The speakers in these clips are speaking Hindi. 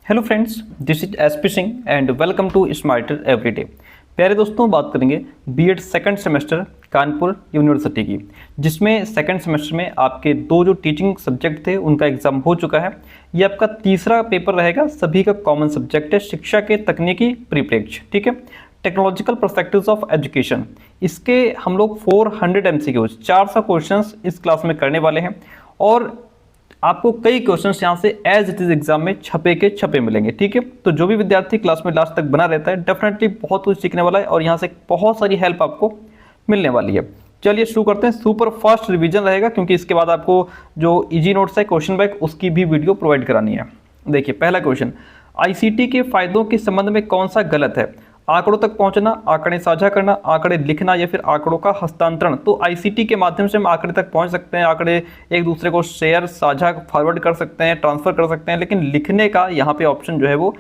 Hello friends, this is SP Singh and welcome to smarter everyday. प्यारे दोस्तों, बात करेंगे BEd second semester Kanpur university की, जिसमें सेकंड सेमेस्टर में आपके दो जो टीचिंग सब्जेक्ट थे उनका एग्जाम हो चुका है। ये आपका तीसरा पेपर रहेगा, सभी का कॉमन सब्जेक्ट है शिक्षा के तकनीकी परिप्रेक्ष्य। ठीक है, टेक्नोलॉजिकल पर्सपेक्टिव्स ऑफ एजुकेशन। इसके हम लोग 400 MCQs 400 क्वेश्चंस इस क्लास में करने वाले हैं और आपको कई क्वेश्चंस यहाँ से एज इट इज एग्जाम में छपे के छपे मिलेंगे। ठीक है, तो जो भी विद्यार्थी क्लास में लास्ट तक बना रहता है डेफिनेटली बहुत कुछ सीखने वाला है और यहाँ से बहुत सारी हेल्प आपको मिलने वाली है। चलिए शुरू करते हैं। सुपर फास्ट रिवीजन रहेगा क्योंकि इसके बाद आपको जो इजी नोट्स है क्वेश्चन बैंक उसकी भी वीडियो प्रोवाइड करानी है। देखिए पहला क्वेश्चन, आईसीटी के फायदों के संबंध में कौन सा गलत है? आंकड़ों तक पहुंचना, आंकड़े साझा करना, आंकड़े लिखना या फिर आंकड़ों का हस्तांतरण। तो आईसीटी के माध्यम से हम आंकड़े तक पहुंच सकते हैं, आंकड़े एक दूसरे को शेयर साझा फॉरवर्ड कर सकते हैं, ट्रांसफर कर सकते हैं, लेकिन लिखने का यहाँ पे ऑप्शन जो है वो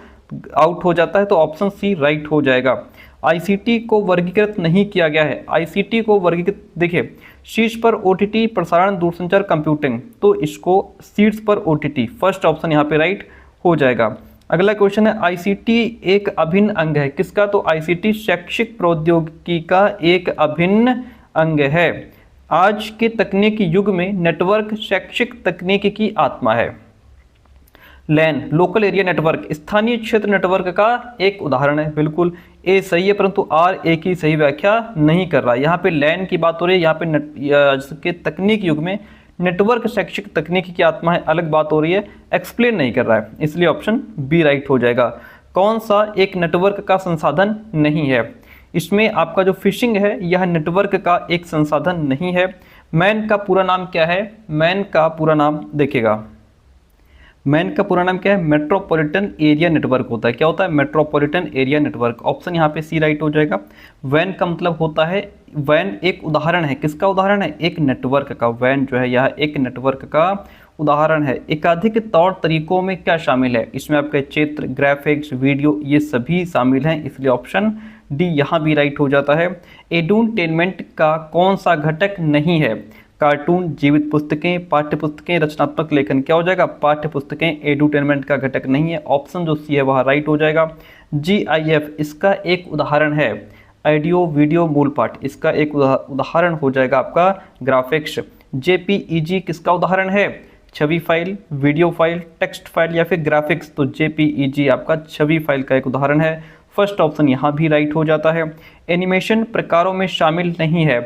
आउट हो जाता है, तो ऑप्शन सी राइट हो जाएगा। आईसीटी को वर्गीकृत नहीं किया गया है। आईसीटी को वर्गीकृत, देखिए शीर्ष पर ओटीटी, प्रसारण, दूरसंचार, कंप्यूटिंग, तो इसको शीर्ष पर ओटीटी, फर्स्ट ऑप्शन यहाँ पे राइट हो जाएगा। अगला क्वेश्चन है, आईसीटी एक अभिन्न अंग है किसका? तो आईसीटी शैक्षिक प्रौद्योगिकी का एक अभिन्न अंग है। आज के तकनीकी युग में नेटवर्क शैक्षिक तकनीकी की आत्मा है। लैन, लोकल एरिया नेटवर्क, स्थानीय क्षेत्र नेटवर्क का एक उदाहरण है। बिल्कुल ए सही है, परंतु आर ए की सही व्याख्या नहीं कर रहा है। यहाँ पे लैन की बात हो रही है, यहाँ पे आज के तकनीक युग में नेटवर्क शैक्षिक तकनीकी की आत्मा है, अलग बात हो रही है, एक्सप्लेन नहीं कर रहा है, इसलिए ऑप्शन बी राइट हो जाएगा। कौन सा एक नेटवर्क का संसाधन नहीं है? इसमें आपका जो फिशिंग है यह नेटवर्क का एक संसाधन नहीं है। मैन का पूरा नाम क्या है? मैन का पूरा नाम देखिएगा, मैन का पूरा नाम क्या है? मेट्रोपॉलिटन एरिया नेटवर्क होता है। क्या होता है? Metropolitan area network. ऑप्शन यहाँ पे सी राइट हो जाएगा। वैन का मतलब होता है, वैन एक उदाहरण है, किसका उदाहरण है? एक नेटवर्क का। वैन जो है यह एक नेटवर्क का उदाहरण है। एकाधिक तौर तरीकों में क्या शामिल है? इसमें आपके चित्र, ग्राफिक्स, वीडियो ये सभी शामिल हैं, इसलिए ऑप्शन डी यहाँ भी राइट हो जाता है। एडुटेनमेंट का कौन सा घटक नहीं है? कार्टून, जीवित पुस्तकें, पाठ्य पुस्तकें, रचनात्मक लेखन। क्या हो जाएगा? पाठ्य पुस्तकें एडुटेनमेंट का घटक नहीं है, ऑप्शन जो सी है वह राइट हो जाएगा। जीआईएफ इसका एक उदाहरण है। ऑडियो वीडियो मूल पाठ इसका एक उदाहरण हो जाएगा आपका ग्राफिक्स। जेपीईजी किसका उदाहरण है? छवि file, video file, text file या फिर ग्राफिक्स। तो जेपीईजी आपका छवि फाइल का एक उदाहरण है, फर्स्ट ऑप्शन यहाँ भी राइट हो जाता है। एनिमेशन प्रकारों में शामिल नहीं है।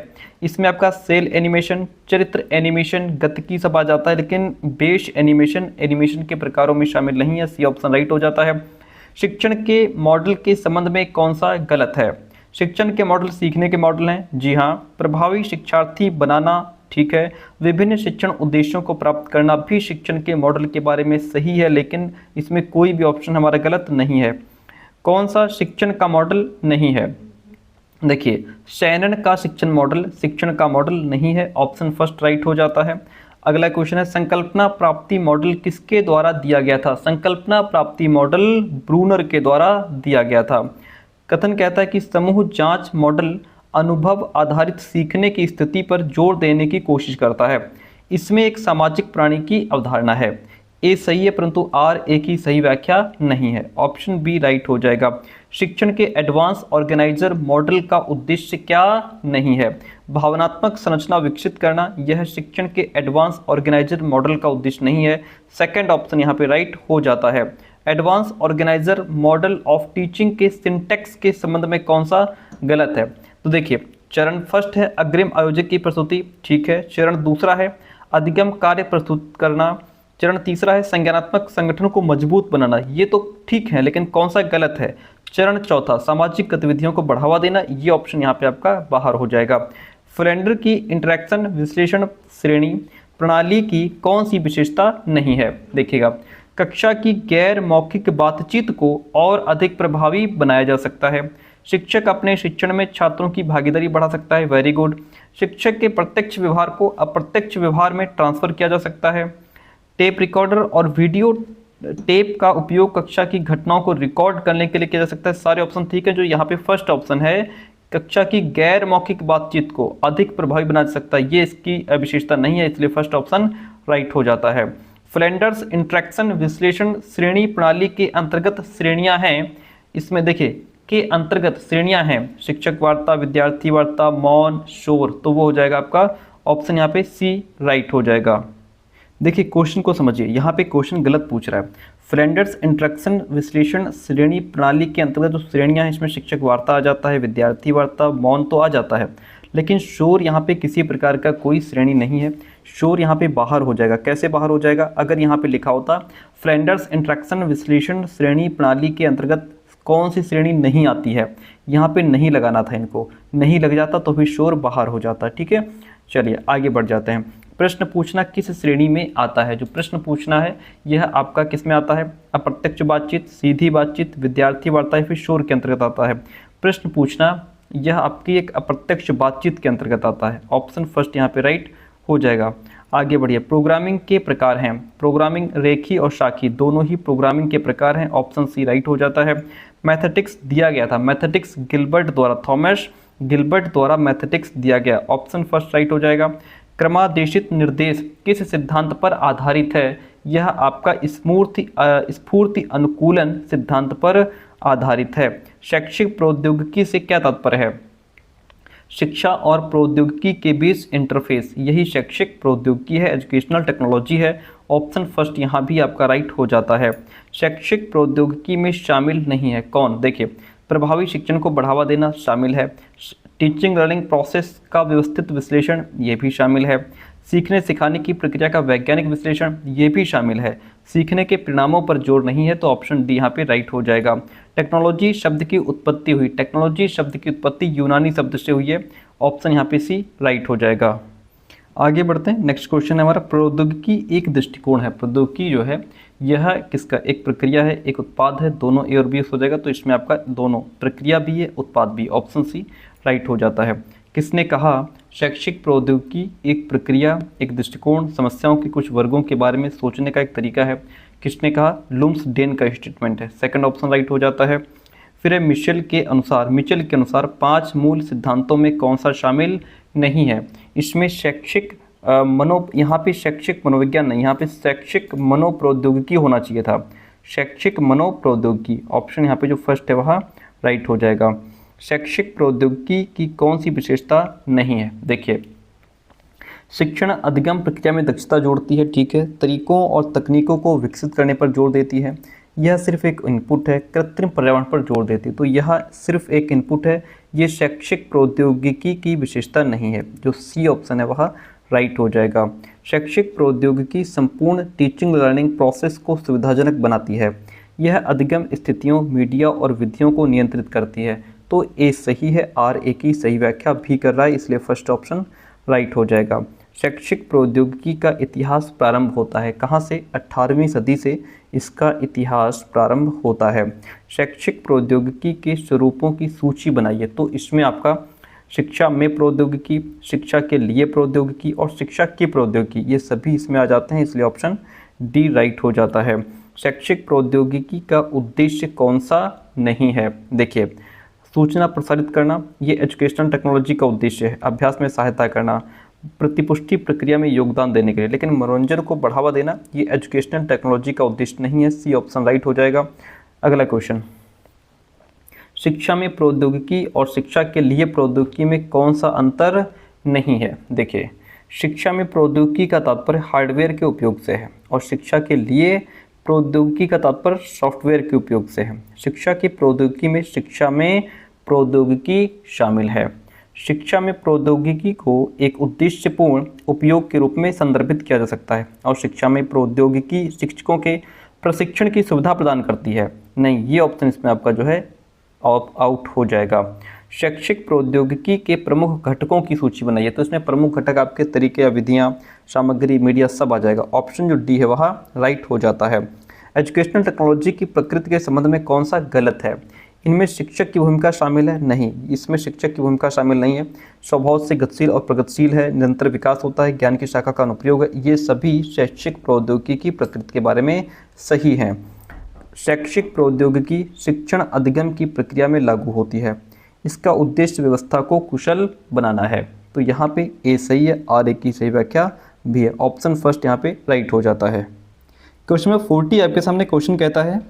इसमें आपका सेल एनिमेशन, चरित्र एनिमेशन, गतिकी सब आ जाता है, लेकिन बेस एनिमेशन एनिमेशन के प्रकारों में शामिल नहीं है, सी ऑप्शन राइट हो जाता है। शिक्षण के मॉडल के संबंध में कौन सा गलत है? शिक्षण के मॉडल सीखने के मॉडल हैं, जी हाँ। प्रभावी शिक्षार्थी बनाना, ठीक है। विभिन्न शिक्षण उद्देश्यों को प्राप्त करना भी शिक्षण के मॉडल के बारे में सही है, लेकिन इसमें कोई भी ऑप्शन हमारा गलत नहीं है। कौन सा शिक्षण का मॉडल नहीं है? देखिए शैनन का शिक्षण का मॉडल नहीं है, ऑप्शन फर्स्ट राइट हो जाता है। अगला क्वेश्चन है, संकल्पना प्राप्ति मॉडल किसके द्वारा दिया गया था? संकल्पना प्राप्ति मॉडल ब्रूनर के द्वारा दिया गया था। कथन कहता है कि समूह जांच मॉडल अनुभव आधारित सीखने की स्थिति पर जोर देने की कोशिश करता है। इसमें एक सामाजिक प्राणी की अवधारणा है। ए सही है, परंतु आर ए की सही व्याख्या नहीं है, ऑप्शन बी राइट हो जाएगा। शिक्षण के एडवांस ऑर्गेनाइजर मॉडल का उद्देश्य क्या नहीं है? भावनात्मक संरचना विकसित करना, यह शिक्षण के एडवांस ऑर्गेनाइजर मॉडल का उद्देश्य नहीं है, सेकंड ऑप्शन यहाँ पे राइट हो जाता है। Advance organiser model of teaching के सिंटेक्स के संबंध में कौन सा गलत है? तो देखिए चरण फर्स्ट है अग्रिम आयोजक की प्रस्तुति, ठीक है। चरण दूसरा है अधिगम कार्य प्रस्तुत करना। चरण तीसरा है संज्ञानात्मक संगठन को मजबूत बनाना, ये तो ठीक है, लेकिन कौन सा गलत है? चरण चौथा सामाजिक गतिविधियों को बढ़ावा देना, ये ऑप्शन यहाँ पे आपका बाहर हो जाएगा। फ्लेंडर की इंटरेक्शन विश्लेषण श्रेणी प्रणाली की कौन सी विशेषता नहीं है? देखिएगा कक्षा की गैर मौखिक बातचीत को और अधिक प्रभावी बनाया जा सकता है। शिक्षक अपने शिक्षण में छात्रों की भागीदारी बढ़ा सकता है, वेरी गुड। शिक्षक के प्रत्यक्ष व्यवहार को अप्रत्यक्ष व्यवहार में ट्रांसफर किया जा सकता है। टेप रिकॉर्डर और वीडियो टेप का उपयोग कक्षा की घटनाओं को रिकॉर्ड करने के लिए किया जा सकता है, सारे ऑप्शन ठीक है। जो यहाँ पे फर्स्ट ऑप्शन है कक्षा की गैर मौखिक बातचीत को अधिक प्रभावी बना सकता है, ये इसकी विशेषता नहीं है, इसलिए फर्स्ट ऑप्शन राइट हो जाता है। फ्लैंडर्स इंटरेक्शन विश्लेषण श्रेणी प्रणाली के अंतर्गत श्रेणियां हैं। इसमें देखिए के अंतर्गत श्रेणियां हैं शिक्षक वार्ता, विद्यार्थी वार्ता, मौन, शोर, तो वो हो जाएगा आपका ऑप्शन यहाँ पे सी राइट हो जाएगा। देखिए क्वेश्चन को समझिए, यहाँ पे क्वेश्चन गलत पूछ रहा है। फ्लैंडर्स इंटरेक्शन विश्लेषण श्रेणी प्रणाली के अंतर्गत जो श्रेणियां हैं इसमें शिक्षक वार्ता आ जाता है, विद्यार्थी वार्ता, मौन तो आ जाता है, लेकिन शोर यहाँ पे किसी प्रकार का कोई श्रेणी नहीं है। शोर यहाँ पे बाहर हो जाएगा। कैसे बाहर हो जाएगा? अगर यहाँ पे लिखा होता फ्लैंडर्स इंटरेक्शन विश्लेषण श्रेणी प्रणाली के अंतर्गत कौन सी श्रेणी नहीं आती है, यहाँ पे नहीं लगाना था, इनको नहीं लग जाता तो फिर शोर बाहर हो जाता। ठीक है, चलिए आगे बढ़ जाते हैं। प्रश्न पूछना किस श्रेणी में आता है? जो प्रश्न पूछना है यह आपका किस में आता है? अप्रत्यक्ष बातचीत, सीधी बातचीत, विद्यार्थी वार्ता या फिर शोर के अंतर्गत आता है। प्रश्न पूछना यह आपकी एक अप्रत्यक्ष बातचीत के अंतर्गत आता है। ऑप्शन फर्स्ट यहाँ पे राइट हो जाएगा। आगे बढ़िए। प्रोग्रामिंग के प्रकार हैं। प्रोग्रामिंग रेखी और शाखी दोनों ही प्रोग्रामिंग के प्रकार हैं। ऑप्शन सी राइट हो जाता है। मैथेटिक्स दिया गया था। मैथेटिक्स गिलबर्ट द्वारा, थॉमस गिलबर्ट द्वारा मैथेटिक्स दिया गया। ऑप्शन फर्स्ट राइट हो जाएगा। क्रमादेशित निर्देश किस सिद्धांत पर आधारित है? यह आपका स्फूर्ति अनुकूलन सिद्धांत पर आधारित है। शैक्षिक प्रौद्योगिकी से क्या तात्पर्य है? शिक्षा और प्रौद्योगिकी के बीच इंटरफेस, यही शैक्षिक प्रौद्योगिकी है, एजुकेशनल टेक्नोलॉजी है। ऑप्शन फर्स्ट यहाँ भी आपका राइट हो जाता है। शैक्षिक प्रौद्योगिकी में शामिल नहीं है कौन? देखिए प्रभावी शिक्षण को बढ़ावा देना शामिल है। टीचिंग लर्निंग प्रोसेस का व्यवस्थित विश्लेषण ये भी शामिल है। सीखने सिखाने की प्रक्रिया का वैज्ञानिक विश्लेषण ये भी शामिल है। सीखने के परिणामों पर जोर नहीं है, तो ऑप्शन डी यहाँ पे राइट हो जाएगा। टेक्नोलॉजी शब्द की उत्पत्ति हुई। टेक्नोलॉजी शब्द की उत्पत्ति यूनानी शब्द से हुई है। ऑप्शन यहाँ पे सी राइट हो जाएगा। आगे बढ़ते हैं। नेक्स्ट क्वेश्चन है हमारा, प्रौद्योगिकी एक दृष्टिकोण है। प्रौद्योगिकी जो है यह किसका? एक प्रक्रिया है, एक उत्पाद है, दोनों ए और बी हो जाएगा, तो इसमें आपका दोनों प्रक्रिया भी है, उत्पाद भी। ऑप्शन सी राइट हो जाता है। किसने कहा? शैक्षिक प्रौद्योगिकी एक प्रक्रिया, एक दृष्टिकोण, समस्याओं के कुछ वर्गों के बारे में सोचने का एक तरीका है। किसने कहा? लुम्सडेन का स्टेटमेंट है। सेकंड ऑप्शन राइट हो जाता है। फिर है मिचेल के अनुसार 5 मूल सिद्धांतों में कौन सा शामिल नहीं है? इसमें शैक्षिक यहाँ पे शैक्षिक मनोविज्ञान नहीं, यहाँ पे शैक्षिक मनोप्रौद्योगिकी होना चाहिए था। शैक्षिक मनोप्रौद्योगिकी, ऑप्शन यहाँ पे जो फर्स्ट है वह राइट हो जाएगा। शैक्षिक प्रौद्योगिकी की कौन सी विशेषता नहीं है? देखिए शिक्षण अधिगम प्रक्रिया में दक्षता जोड़ती है, ठीक है, तरीकों और तकनीकों को विकसित करने पर जोर देती है। यह सिर्फ एक इनपुट है, कृत्रिम पर्यावरण पर जोर देती है, तो यह सिर्फ एक इनपुट है, ये शैक्षिक प्रौद्योगिकी की विशेषता नहीं है। जो सी ऑप्शन है वह राइट हो जाएगा। शैक्षिक प्रौद्योगिकी संपूर्ण टीचिंग लर्निंग प्रोसेस को सुविधाजनक बनाती है। यह अधिगम स्थितियों, मीडिया और विधियों को नियंत्रित करती है, तो ए सही है, आर ए की सही व्याख्या भी कर रहा है, इसलिए फर्स्ट ऑप्शन राइट हो जाएगा। शैक्षिक प्रौद्योगिकी का इतिहास प्रारंभ होता है कहाँ से? 18वीं सदी से इसका इतिहास प्रारंभ होता है। शैक्षिक प्रौद्योगिकी के स्वरूपों की सूची बनाइए, तो इसमें आपका शिक्षा में प्रौद्योगिकी, शिक्षा के लिए प्रौद्योगिकी और शिक्षा की प्रौद्योगिकी ये सभी इसमें आ जाते हैं, इसलिए ऑप्शन डी राइट हो जाता है। शैक्षिक प्रौद्योगिकी का उद्देश्य कौन सा नहीं है? देखिए सूचना प्रसारित करना ये एजुकेशनल टेक्नोलॉजी का उद्देश्य है, अभ्यास में सहायता करना, प्रतिपुष्टि प्रक्रिया में योगदान देने के लिए, लेकिन मनोरंजन को बढ़ावा देना ये एजुकेशनल टेक्नोलॉजी का उद्देश्य नहीं है। सी ऑप्शन राइट हो जाएगा। अगला क्वेश्चन, शिक्षा में प्रौद्योगिकी और शिक्षा के लिए प्रौद्योगिकी में कौन सा अंतर नहीं है? देखिए शिक्षा में प्रौद्योगिकी का तात्पर्य हार्डवेयर के उपयोग से है और शिक्षा के लिए प्रौद्योगिकी का तात्पर्य सॉफ्टवेयर के उपयोग से है। शिक्षा की प्रौद्योगिकी में शिक्षा में प्रौद्योगिकी शामिल है। शिक्षा में प्रौद्योगिकी को एक उद्देश्यपूर्ण उपयोग के रूप में संदर्भित किया जा सकता है और शिक्षा में प्रौद्योगिकी शिक्षकों के प्रशिक्षण की सुविधा प्रदान करती है। नहीं, ये ऑप्शन इसमें आपका जो है आउट हो जाएगा। शैक्षिक प्रौद्योगिकी के प्रमुख घटकों की सूची बनाइए, तो इसमें प्रमुख घटक आपके तरीके या विधियाँ, सामग्री, मीडिया सब आ जाएगा। ऑप्शन जो डी है वह राइट हो जाता है। एजुकेशनल टेक्नोलॉजी की प्रकृति के संबंध में कौन सा गलत है? इनमें शिक्षक की भूमिका शामिल है? नहीं, इसमें शिक्षक की भूमिका शामिल नहीं है। स्वभाव से गतिशील और प्रगतिशील है, निरंतर विकास होता है, ज्ञान की शाखा का अनुप्रयोग है, ये सभी शैक्षिक प्रौद्योगिकी की प्रकृति के बारे में सही हैं। शैक्षिक प्रौद्योगिकी शिक्षण अधिगम की प्रक्रिया में लागू होती है। इसका उद्देश्य व्यवस्था को कुशल बनाना है, तो यहाँ पे ए सही है, आर ए की सही व्याख्या भी है। ऑप्शन फर्स्ट यहाँ पे राइट हो जाता है। क्वेश्चन नंबर 40 आपके सामने क्वेश्चन कहता है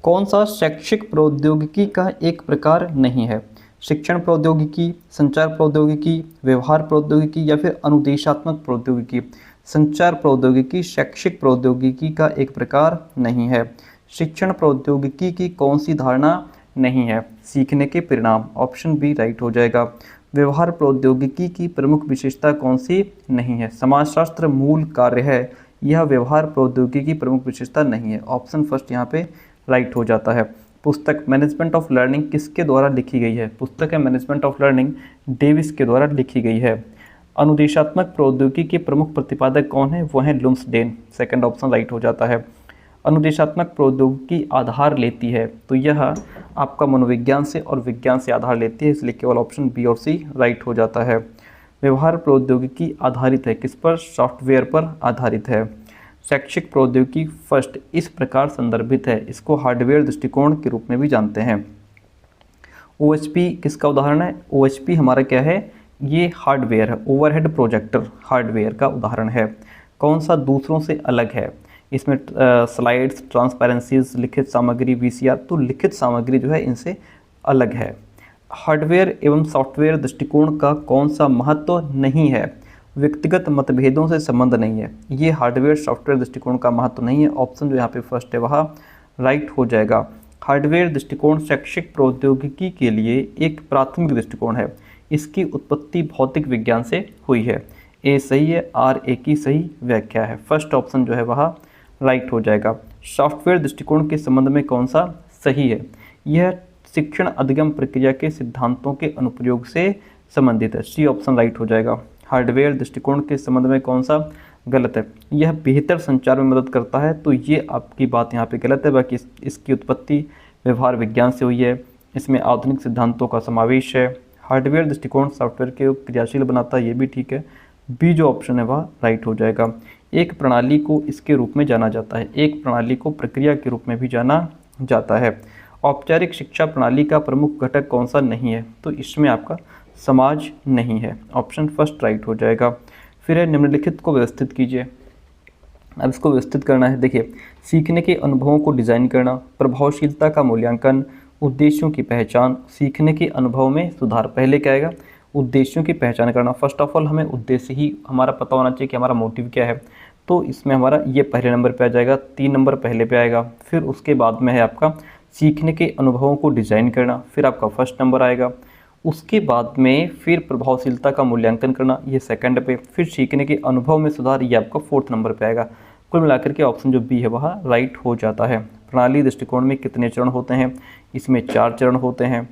कौन सा शैक्षिक प्रौद्योगिकी का एक प्रकार नहीं है? शिक्षण प्रौद्योगिकी, संचार प्रौद्योगिकी, व्यवहार प्रौद्योगिकी या फिर अनुदेशात्मक प्रौद्योगिकी। संचार प्रौद्योगिकी शैक्षिक प्रौद्योगिकी का एक प्रकार नहीं है। शिक्षण प्रौद्योगिकी की कौन सी धारणा नहीं है? सीखने के परिणाम। ऑप्शन बी राइट हो जाएगा। व्यवहार प्रौद्योगिकी की प्रमुख विशेषता कौन सी नहीं है? समाजशास्त्र मूल कार्य है, यह व्यवहार प्रौद्योगिकी की प्रमुख विशेषता नहीं है। ऑप्शन फर्स्ट यहाँ पे राइट हो जाता है। पुस्तक मैनेजमेंट ऑफ लर्निंग किसके द्वारा लिखी गई है? पुस्तक है मैनेजमेंट ऑफ लर्निंग डेविस के द्वारा लिखी गई है। अनुदेशात्मक प्रौद्योगिकी के प्रमुख प्रतिपादक कौन है? वो है लुम्सडेन। सेकंड ऑप्शन राइट हो जाता है। अनुदेशात्मक प्रौद्योगिकी आधार लेती है, तो यह आपका मनोविज्ञान से और विज्ञान से आधार लेती है, इसलिए केवल ऑप्शन बी और सी राइट हो जाता है। व्यवहार प्रौद्योगिकी आधारित है, किस पर? सॉफ्टवेयर पर आधारित है। शैक्षिक प्रौद्योगिकी फर्स्ट इस प्रकार संदर्भित है, इसको हार्डवेयर दृष्टिकोण के रूप में भी जानते हैं। OHP किसका उदाहरण है? OHP हमारा क्या है? ये हार्डवेयर है, ओवरहेड प्रोजेक्टर हार्डवेयर का उदाहरण है। कौन सा दूसरों से अलग है? इसमें स्लाइड्स, ट्रांसपेरेंसीज, लिखित सामग्री, VCR, तो लिखित सामग्री जो है इनसे अलग है। हार्डवेयर एवं सॉफ्टवेयर दृष्टिकोण का कौन सा महत्व नहीं है? व्यक्तिगत मतभेदों से संबंध नहीं है, ये हार्डवेयर सॉफ्टवेयर दृष्टिकोण का महत्व नहीं है। ऑप्शन जो यहाँ पे फर्स्ट है वह राइट हो जाएगा। हार्डवेयर दृष्टिकोण शैक्षिक प्रौद्योगिकी के लिए एक प्राथमिक दृष्टिकोण है, इसकी उत्पत्ति भौतिक विज्ञान से हुई है। ए सही है, आर ए की सही व्याख्या है। फर्स्ट ऑप्शन जो है वह राइट हो जाएगा। सॉफ्टवेयर दृष्टिकोण के संबंध में कौन सा सही है? यह शिक्षण अधिगम प्रक्रिया के सिद्धांतों के अनुप्रयोग से संबंधित है। सी ऑप्शन राइट हो जाएगा। हार्डवेयर दृष्टिकोण के संबंध में कौन सा गलत है? यह बेहतर संचार में मदद करता है, तो ये आपकी बात यहाँ पे गलत है। बाकी इसकी उत्पत्ति व्यवहार विज्ञान से हुई है, इसमें आधुनिक सिद्धांतों का समावेश है। हार्डवेयर दृष्टिकोण सॉफ्टवेयर के क्रियाशील बनाता है, ये भी ठीक है। बी जो ऑप्शन है वह राइट हो जाएगा। एक प्रणाली को इसके रूप में जाना जाता है, एक प्रणाली को प्रक्रिया के रूप में भी जाना जाता है। औपचारिक शिक्षा प्रणाली का प्रमुख घटक कौन सा नहीं है? तो इसमें आपका समाज नहीं है। ऑप्शन फर्स्ट राइट हो जाएगा। फिर है निम्नलिखित को व्यवस्थित कीजिए। अब इसको व्यवस्थित करना है। देखिए, सीखने के अनुभवों को डिज़ाइन करना, प्रभावशीलता का मूल्यांकन, उद्देश्यों की पहचान, सीखने के अनुभव में सुधार। पहले क्या आएगा? उद्देश्यों की पहचान करना। फर्स्ट ऑफ ऑल हमें उद्देश्य ही हमारा पता होना चाहिए कि हमारा मोटिव क्या है, तो इसमें हमारा ये पहले नंबर पे आ जाएगा, 3 नंबर पहले पे आएगा। फिर उसके बाद में है आपका सीखने के अनुभवों को डिज़ाइन करना, फिर आपका फर्स्ट नंबर आएगा। उसके बाद में फिर प्रभावशीलता का मूल्यांकन करना, ये सेकंड पे। फिर सीखने के अनुभव में सुधार, ये आपका 4th नंबर पे आएगा। कुल मिलाकर के ऑप्शन जो बी है वह राइट हो जाता है। प्रणाली दृष्टिकोण में कितने चरण होते हैं? इसमें 4 चरण होते हैं।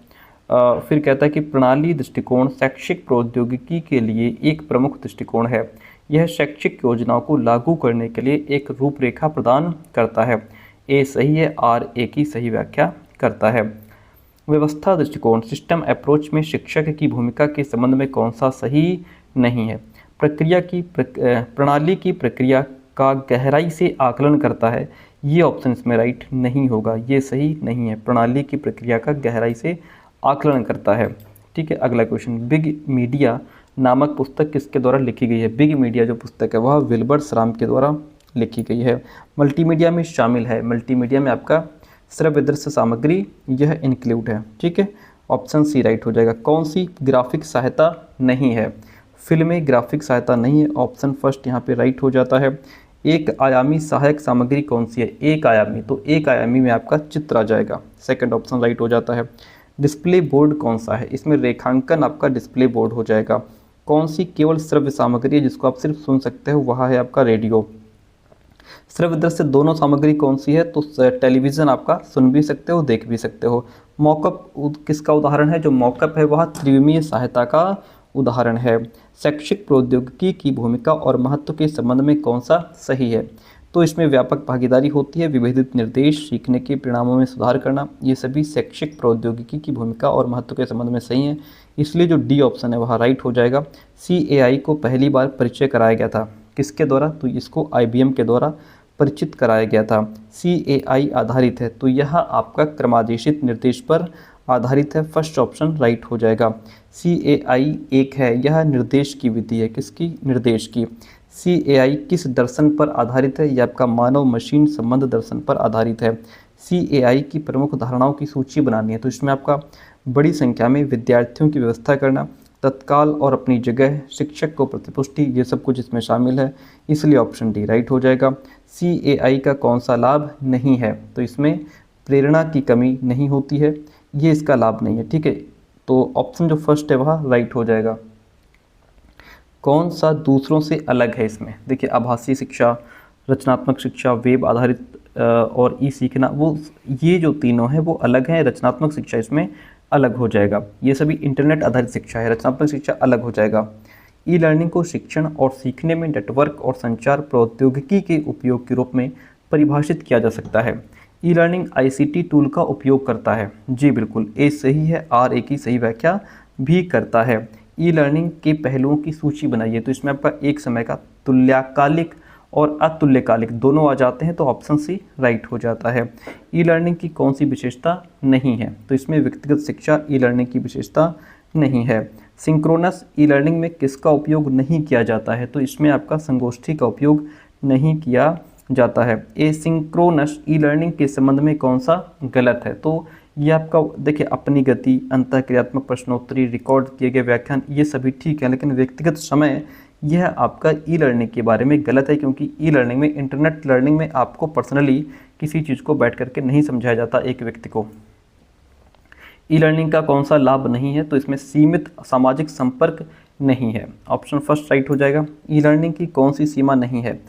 फिर कहता है कि प्रणाली दृष्टिकोण शैक्षिक प्रौद्योगिकी के लिए एक प्रमुख दृष्टिकोण है, यह शैक्षिक योजनाओं को लागू करने के लिए एक रूपरेखा प्रदान करता है। ए सही है, आर ए की सही व्याख्या करता है। व्यवस्था दृष्टिकोण सिस्टम अप्रोच में शिक्षक की भूमिका के संबंध में कौन सा सही नहीं है? प्रणाली की प्रक्रिया का गहराई से आकलन करता है, ये ऑप्शन इसमें राइट नहीं होगा, ये सही नहीं है। प्रणाली की प्रक्रिया का गहराई से आकलन करता है। ठीक है, अगला क्वेश्चन, बिग मीडिया नामक पुस्तक किसके द्वारा लिखी गई है? बिग मीडिया जो पुस्तक है वह विल्बर श्राम के द्वारा लिखी गई है। मल्टीमीडिया में शामिल है, मल्टीमीडिया में आपका श्रव्य दृश्य सामग्री यह इंक्लूड है। ठीक है, ऑप्शन सी राइट हो जाएगा। कौन सी ग्राफिक सहायता नहीं है? फिल्म में ग्राफिक सहायता नहीं है, ऑप्शन फर्स्ट यहाँ पे राइट हो जाता है। एक आयामी सहायक सामग्री कौन सी है? एक आयामी, तो एक आयामी में आपका चित्र आ जाएगा, सेकंड ऑप्शन राइट हो जाता है। डिस्प्ले बोर्ड कौन सा है? इसमें रेखांकन आपका डिस्प्ले बोर्ड हो जाएगा। कौन सी केवल श्रव्य सामग्री है जिसको आप सिर्फ सुन सकते हो? वह है आपका रेडियो। श्रव्य दृश्य दोनों सामग्री कौन सी है? तो टेलीविज़न आपका सुन भी सकते हो, देख भी सकते हो। मॉकअप किसका उदाहरण है? जो मॉकअप है वह त्रिविमीय सहायता का उदाहरण है। शैक्षिक प्रौद्योगिकी की भूमिका और महत्व के संबंध में कौन सा सही है? तो इसमें व्यापक भागीदारी होती है, विभेदित निर्देश, सीखने के परिणामों में सुधार करना, ये सभी शैक्षिक प्रौद्योगिकी की भूमिका और महत्व के संबंध में सही है, इसलिए जो डी ऑप्शन है वह राइट हो जाएगा। CAI को पहली बार परिचय कराया गया था, किसके द्वारा? तो इसको IBM के द्वारा परिचित कराया गया था। CAI आधारित है, तो यह आपका क्रमादेशित निर्देश पर आधारित है, फर्स्ट ऑप्शन राइट हो जाएगा। CAI एक है, यह निर्देश की विधि है, किसकी? निर्देश की। CAI किस दर्शन पर आधारित है? यह आपका मानव मशीन संबंध दर्शन पर आधारित है। CAI की प्रमुख धारणाओं की सूची बनानी है, तो इसमें आपका बड़ी संख्या में विद्यार्थियों की व्यवस्था करना, तत्काल और अपनी जगह, शिक्षक को प्रतिपुष्टि, ये सब कुछ इसमें शामिल है, इसलिए ऑप्शन डी राइट हो जाएगा। CAI का कौन सा लाभ नहीं है? तो इसमें प्रेरणा की कमी नहीं होती है, ये इसका लाभ नहीं है, ठीक है। तो ऑप्शन जो फर्स्ट है वह राइट हो जाएगा। कौन सा दूसरों से अलग है इसमें? देखिए, आभासी शिक्षा, रचनात्मक शिक्षा, वेब आधारित और ई सीखना, वो ये जो तीनों हैं वो अलग हैं। रचनात्मक शिक्षा इसमें अलग हो जाएगा। ये सभी इंटरनेट आधारित शिक्षा है, रचनात्मक शिक्षा अलग हो जाएगा। ई लर्निंग को शिक्षण और सीखने में नेटवर्क और संचार प्रौद्योगिकी के उपयोग के रूप में परिभाषित किया जा सकता है। ई लर्निंग ICT टूल का उपयोग करता है। जी बिल्कुल, ए सही है, आर ए की सही व्याख्या भी करता है। ई लर्निंग के पहलुओं की सूची बनाइए, तो इसमें आपका एक समय का तुल्यकालिक और अतुल्यकालिक दोनों आ जाते हैं, तो ऑप्शन सी राइट हो जाता है। ई लर्निंग की कौन सी विशेषता नहीं है? तो इसमें व्यक्तिगत शिक्षा ई लर्निंग की विशेषता नहीं है। सिंक्रोनस ई लर्निंग में किसका उपयोग नहीं किया जाता है? तो इसमें आपका संगोष्ठी का उपयोग नहीं किया जाता है। एसिंक्रोनस ई लर्निंग के संबंध में कौन सा गलत है? तो ये आपका देखिए, अपनी गति, अंतःक्रियात्मक प्रश्नोत्तरी, रिकॉर्ड किए गए व्याख्यान, ये सभी ठीक है, लेकिन व्यक्तिगत समय यह आपका ई लर्निंग के बारे में गलत है, क्योंकि ई लर्निंग में, इंटरनेट लर्निंग में आपको पर्सनली किसी चीज़ को बैठ करके नहीं समझाया जाता एक व्यक्ति को। ई लर्निंग का कौन सा लाभ नहीं है? तो इसमें सीमित सामाजिक संपर्क नहीं है, ऑप्शन फर्स्ट राइट हो जाएगा। ई लर्निंग की कौन सी सीमा नहीं है?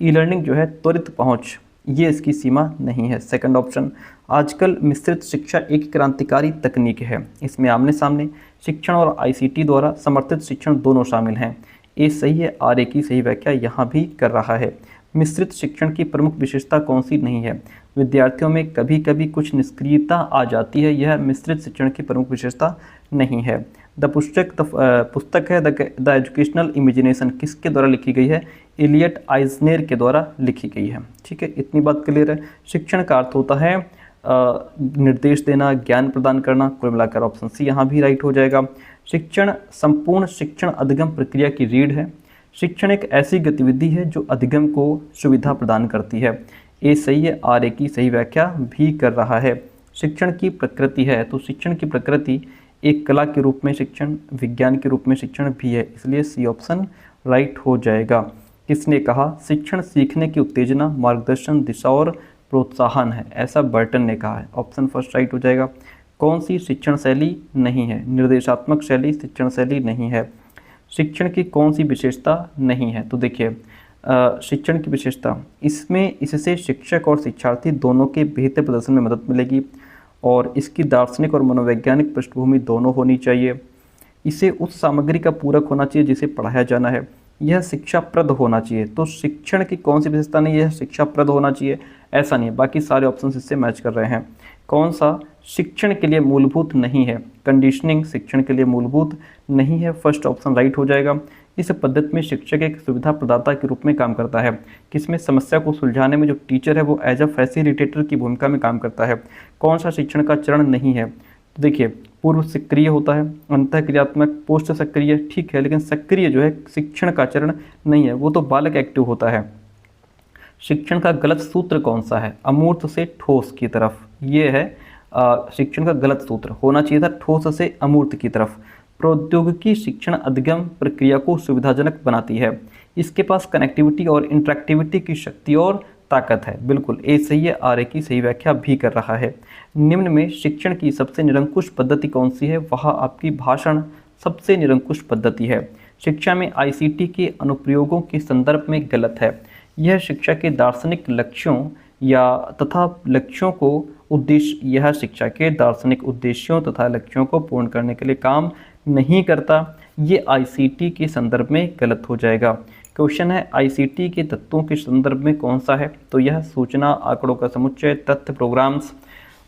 ई लर्निंग जो है त्वरित पहुंच, ये इसकी सीमा नहीं है, सेकंड ऑप्शन। आजकल मिश्रित शिक्षा एक क्रांतिकारी तकनीक है, इसमें आमने सामने शिक्षण और ICT द्वारा समर्थित शिक्षण दोनों शामिल हैं। ए सही है, आर ए की सही व्याख्या यहाँ भी कर रहा है। मिश्रित शिक्षण की प्रमुख विशेषता कौन सी नहीं है? विद्यार्थियों में कभी कभी कुछ निष्क्रियता आ जाती है, यह मिश्रित शिक्षण की प्रमुख विशेषता नहीं है। पुस्तक है द एजुकेशनल इमेजिनेशन, किसके द्वारा लिखी गई है? एलियट आइजनेर के द्वारा लिखी गई है, ठीक है, इतनी बात क्लियर है। शिक्षण का अर्थ होता है निर्देश देना, ज्ञान प्रदान करना, कुल मिलाकर ऑप्शन सी यहाँ भी राइट हो जाएगा। शिक्षण संपूर्ण शिक्षण अधिगम प्रक्रिया की रीढ़ है। शिक्षण एक ऐसी गतिविधि है जो अधिगम को सुविधा प्रदान करती है। ए सही है, आर ए की सही व्याख्या भी कर रहा है। शिक्षण की प्रकृति है, तो शिक्षण की प्रकृति एक कला के रूप में शिक्षण, विज्ञान के रूप में शिक्षण भी है, इसलिए सी ऑप्शन राइट हो जाएगा। किसने कहा? शिक्षण सीखने की उत्तेजना, मार्गदर्शन, दिशा और प्रोत्साहन है, ऐसा बर्टन ने कहा है, ऑप्शन फर्स्ट राइट हो जाएगा। कौन सी शिक्षण शैली नहीं है? निर्देशात्मक शैली शिक्षण शैली नहीं है। शिक्षण की कौन सी विशेषता नहीं है? तो देखिए, शिक्षण की विशेषता, इसमें इससे शिक्षक और शिक्षार्थी दोनों के बेहतर प्रदर्शन में मदद मिलेगी, और इसकी दार्शनिक और मनोवैज्ञानिक पृष्ठभूमि दोनों होनी चाहिए। इसे उस सामग्री का पूरक होना चाहिए जिसे पढ़ाया जाना है। यह शिक्षाप्रद होना चाहिए। तो शिक्षण की कौन सी विशेषता नहीं है? शिक्षाप्रद होना चाहिए, ऐसा नहीं है, बाकी सारे ऑप्शन इससे मैच कर रहे हैं। कौन सा शिक्षण के लिए मूलभूत नहीं है? कंडीशनिंग शिक्षण के लिए मूलभूत नहीं है, फर्स्ट ऑप्शन राइट हो जाएगा। इस पद्धति में शिक्षक एक सुविधा प्रदाता के रूप में काम करता है, किसमें समस्या को सुलझाने में जो टीचर है वो एज अ फैसिलिटेटर की भूमिका में काम करता है। कौन सा शिक्षण का चरण नहीं है? तो देखिए, पूर्व सक्रिय होता है, अंतःक्रियात्मक, पोस्ट सक्रिय, ठीक है, लेकिन सक्रिय जो है शिक्षण का चरण नहीं है, वो तो बालक एक्टिव होता है। शिक्षण का गलत सूत्र कौन सा है? अमूर्त से ठोस की तरफ, ये है शिक्षण का गलत सूत्र, होना चाहिए था ठोस से अमूर्त की तरफ। प्रौद्योगिकी शिक्षण अधिगम प्रक्रिया को सुविधाजनक बनाती है, इसके पास कनेक्टिविटी और इंटरेक्टिविटी की शक्ति और ताकत है, बिल्कुल ए सही है, आर ए की सही व्याख्या भी कर रहा है। निम्न में शिक्षण की सबसे निरंकुश पद्धति कौन सी है? वह आपकी भाषण सबसे निरंकुश पद्धति है। शिक्षा में ICT के अनुप्रयोगों के संदर्भ में गलत है। यह शिक्षा के दार्शनिक लक्ष्यों तथा लक्ष्यों को उद्देश्य, यह शिक्षा के दार्शनिक उद्देश्यों तथा लक्ष्यों को पूर्ण करने के लिए काम नहीं करता, ये ICT के संदर्भ में गलत हो जाएगा। क्वेश्चन है ICT के तत्वों के संदर्भ में कौन सा है? तो यह सूचना, आंकड़ों का समुच्चय, तथ्य, प्रोग्राम्स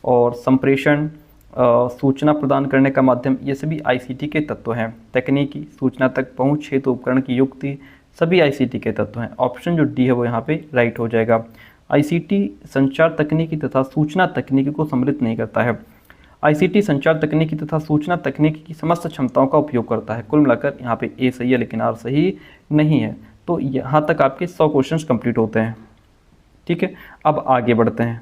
और संप्रेषण, सूचना प्रदान करने का माध्यम, ये सभी ICT के तत्व हैं। तकनीकी, सूचना तक पहुंच हेतु उपकरण की युक्ति, सभी ICT के तत्व हैं। ऑप्शन जो डी है वो यहाँ पे राइट हो जाएगा। ICT संचार तकनीकी तथा सूचना तकनीकी को सम्मिलित नहीं करता है। ICT संचार तकनीकी तथा सूचना तकनीकी की समस्त क्षमताओं का उपयोग करता है। कुल मिलाकर यहाँ पे ए सही है, लेकिन आर सही नहीं है। तो यहाँ तक आपके 100 क्वेश्चंस कंप्लीट होते हैं। ठीक है, अब आगे बढ़ते हैं।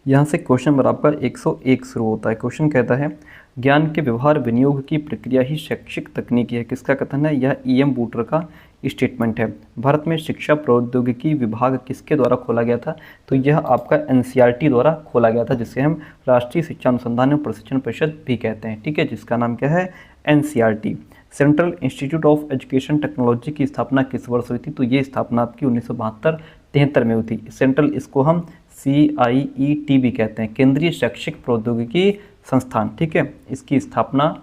यहाँ से क्वेश्चन नंबर आपका 101 शुरू होता है। क्वेश्चन कहता है ज्ञान के व्यवहार विनियोग की प्रक्रिया ही शैक्षिक तकनीकी है। किसका कथन है? यह E.M. बूटर का स्टेटमेंट है। भारत में शिक्षा प्रौद्योगिकी विभाग किसके द्वारा खोला गया था? तो यह आपका NCERT द्वारा खोला गया था, जिसे हम राष्ट्रीय शिक्षा अनुसंधान एवं प्रशिक्षण परिषद भी कहते हैं। ठीक है, जिसका नाम क्या है? NCERT। Central institute of education technology की स्थापना किस वर्ष हुई थी? तो ये स्थापना आपकी 1972-73 में हुई थी। सेंट्रल, इसको हम CIET भी कहते हैं, केंद्रीय शैक्षिक प्रौद्योगिकी संस्थान। ठीक है, इसकी स्थापना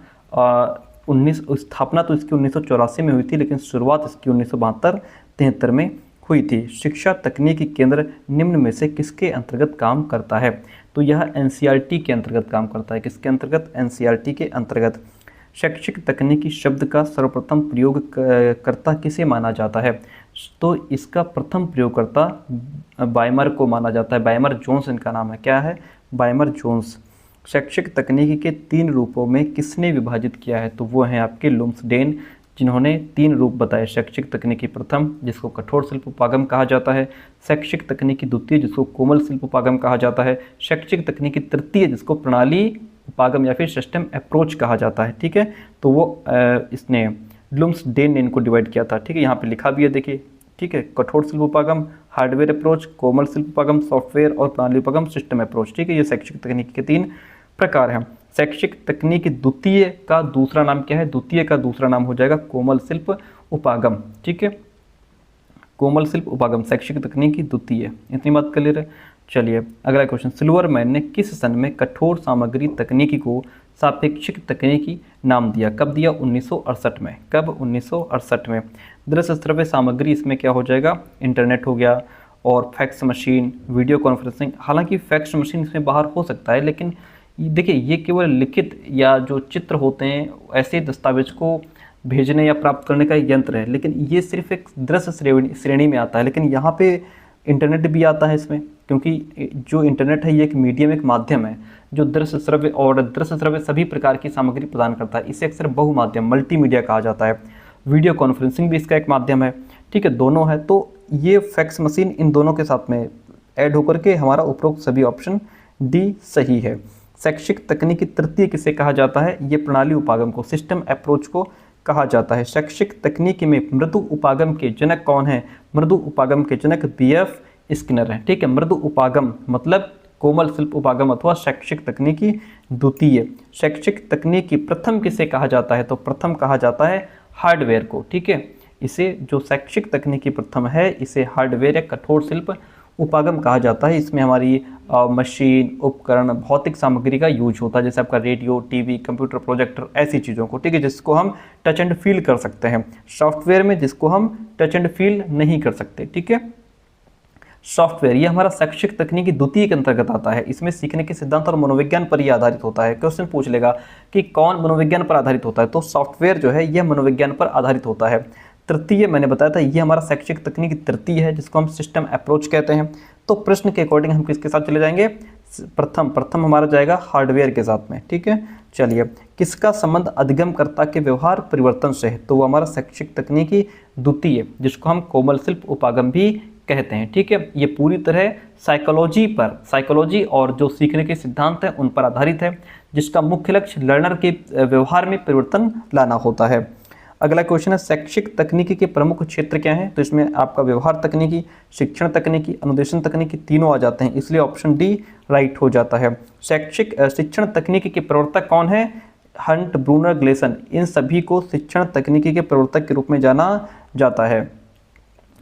स्थापना तो इसकी 1984 में हुई थी, लेकिन शुरुआत इसकी 1972-73 में हुई थी। शिक्षा तकनीकी केंद्र निम्न में से किसके अंतर्गत काम करता है? तो यह NCERT के अंतर्गत काम करता है। किसके अंतर्गत? NCERT के अंतर्गत। शैक्षिक तकनीकी शब्द का सर्वप्रथम प्रयोगकर्ता किसे माना जाता है? तो इसका प्रथम प्रयोगकर्ता बाइमर को माना जाता है। बाइमर जोन्स इनका नाम है। क्या है? बाइमर जोन्स। शैक्षिक तकनीकी के 3 रूपों में किसने विभाजित किया है? तो वो हैं आपके लुम्सडेन, जिन्होंने 3 रूप बताए। शैक्षिक तकनीकी प्रथम, जिसको कठोर शिल्प उपागम कहा जाता है। शैक्षिक तकनीकी द्वितीय, जिसको कोमल शिल्प उपागम कहा जाता है। शैक्षिक तकनीकी तृतीय, जिसको प्रणाली उपागम या फिर सिस्टम अप्रोच कहा जाता है। ठीक है, तो वो इसने लुम्सडेन ने इनको डिवाइड किया था। ठीक है, यहाँ पे लिखा भी है, देखिए। ठीक है, कठोर शिल्प उपागम, हार्डवेयर अप्रोच, कोमल शिल्प उपागम, सॉफ्टवेयर और प्रणाली उपागम, सिस्टम अप्रोच। ठीक है, ये शैक्षिक तकनीकी के 3 प्रकार हैं। शैक्षिक तकनीकी द्वितीय का दूसरा नाम क्या है? द्वितीय का दूसरा नाम हो जाएगा कोमल शिल्प उपागम। ठीक है, कोमल शिल्प उपागम शैक्षिक तकनीकी द्वितीय। इतनी बात क्लियर है? चलिए अगला क्वेश्चन। सिल्वरमैन ने किस सन में कठोर सामग्री तकनीकी को सापेक्षिक तकनीकी नाम दिया? कब दिया? 1968 में। कब? 1968 में। दृश्य श्रव्य सामग्री, इसमें क्या हो जाएगा? इंटरनेट हो गया, और फैक्स मशीन, वीडियो कॉन्फ्रेंसिंग। हालांकि फैक्स मशीन इसमें बाहर हो सकता है, लेकिन देखिए ये केवल लिखित या जो चित्र होते हैं ऐसे दस्तावेज को भेजने या प्राप्त करने का यंत्र है, लेकिन ये सिर्फ एक दृश्य श्रेणी में आता है। लेकिन यहाँ पे इंटरनेट भी आता है इसमें, क्योंकि जो इंटरनेट है ये एक मीडियम, एक माध्यम है जो दृश्य श्रव्य और दृश्य श्रव्य सभी प्रकार की सामग्री प्रदान करता है। इसे अक्सर बहुमाध्यम, मल्टीमीडिया कहा जाता है। वीडियो कॉन्फ्रेंसिंग भी इसका एक माध्यम है। ठीक है, दोनों है। तो ये फैक्स मशीन इन दोनों के साथ में ऐड होकर के हमारा उपरोक्त सभी ऑप्शन डी सही है। शैक्षिक तकनीकी तृतीय किसे कहा जाता है? ये प्रणाली उपागम को, सिस्टम अप्रोच को कहा जाता है। शैक्षिक तकनीकी में मृदु उपागम के जनक कौन है? मृदु उपागम के जनक BF स्किनर है। ठीक है, मृदु उपागम मतलब कोमल शिल्प उपागम अथवा शैक्षिक तकनीकी द्वितीय। शैक्षिक तकनीकी प्रथम किसे कहा जाता है? तो प्रथम कहा जाता है हार्डवेयर को। ठीक है, इसे जो शैक्षिक तकनीकी प्रथम है इसे हार्डवेयर या कठोर शिल्प उपागम कहा जाता है। इसमें हमारी मशीन, उपकरण, भौतिक सामग्री का यूज होता है, जैसे आपका रेडियो, टीवी, कंप्यूटर, प्रोजेक्टर, ऐसी चीज़ों को। ठीक है, जिसको हम टच एंड फील कर सकते हैं। सॉफ्टवेयर में जिसको हम टच एंड फील नहीं कर सकते। ठीक है, सॉफ्टवेयर ये हमारा शैक्षिक तकनीकी द्वितीय के अंतर्गत आता है। इसमें सीखने के सिद्धांत और मनोविज्ञान पर यह आधारित होता है। क्वेश्चन पूछ लेगा कि कौन मनोविज्ञान पर आधारित होता है, तो सॉफ्टवेयर जो है यह मनोविज्ञान पर आधारित होता है। तृतीय मैंने बताया था, ये हमारा शैक्षिक तकनीकी तृतीय है, जिसको हम सिस्टम अप्रोच कहते हैं। तो प्रश्न के अकॉर्डिंग हम किसके साथ चले जाएंगे? प्रथम हमारा जाएगा हार्डवेयर के साथ में। ठीक है, चलिए किसका संबंध अधिगमकर्ता के व्यवहार परिवर्तन से है? तो वो हमारा शैक्षिक तकनीकी द्वितीय, जिसको हम कोमल शिल्प उपागम भी कहते हैं। ठीक है, ये पूरी तरह साइकोलॉजी और जो सीखने के सिद्धांत हैं उन पर आधारित है, जिसका मुख्य लक्ष्य लर्नर के व्यवहार में परिवर्तन लाना होता है। अगला क्वेश्चन है, शैक्षिक तकनीकी के प्रमुख क्षेत्र क्या हैं? तो इसमें आपका व्यवहार तकनीकी, शिक्षण तकनीकी, अनुदेशन तकनीकी तीनों आ जाते हैं, इसलिए ऑप्शन डी राइट हो जाता है। शिक्षण तकनीकी के प्रवर्तक कौन है? Hunt, Brunner, Gleeson. इन सभी को शिक्षण तकनीकी के प्रवर्तक के रूप में जाना जाता है।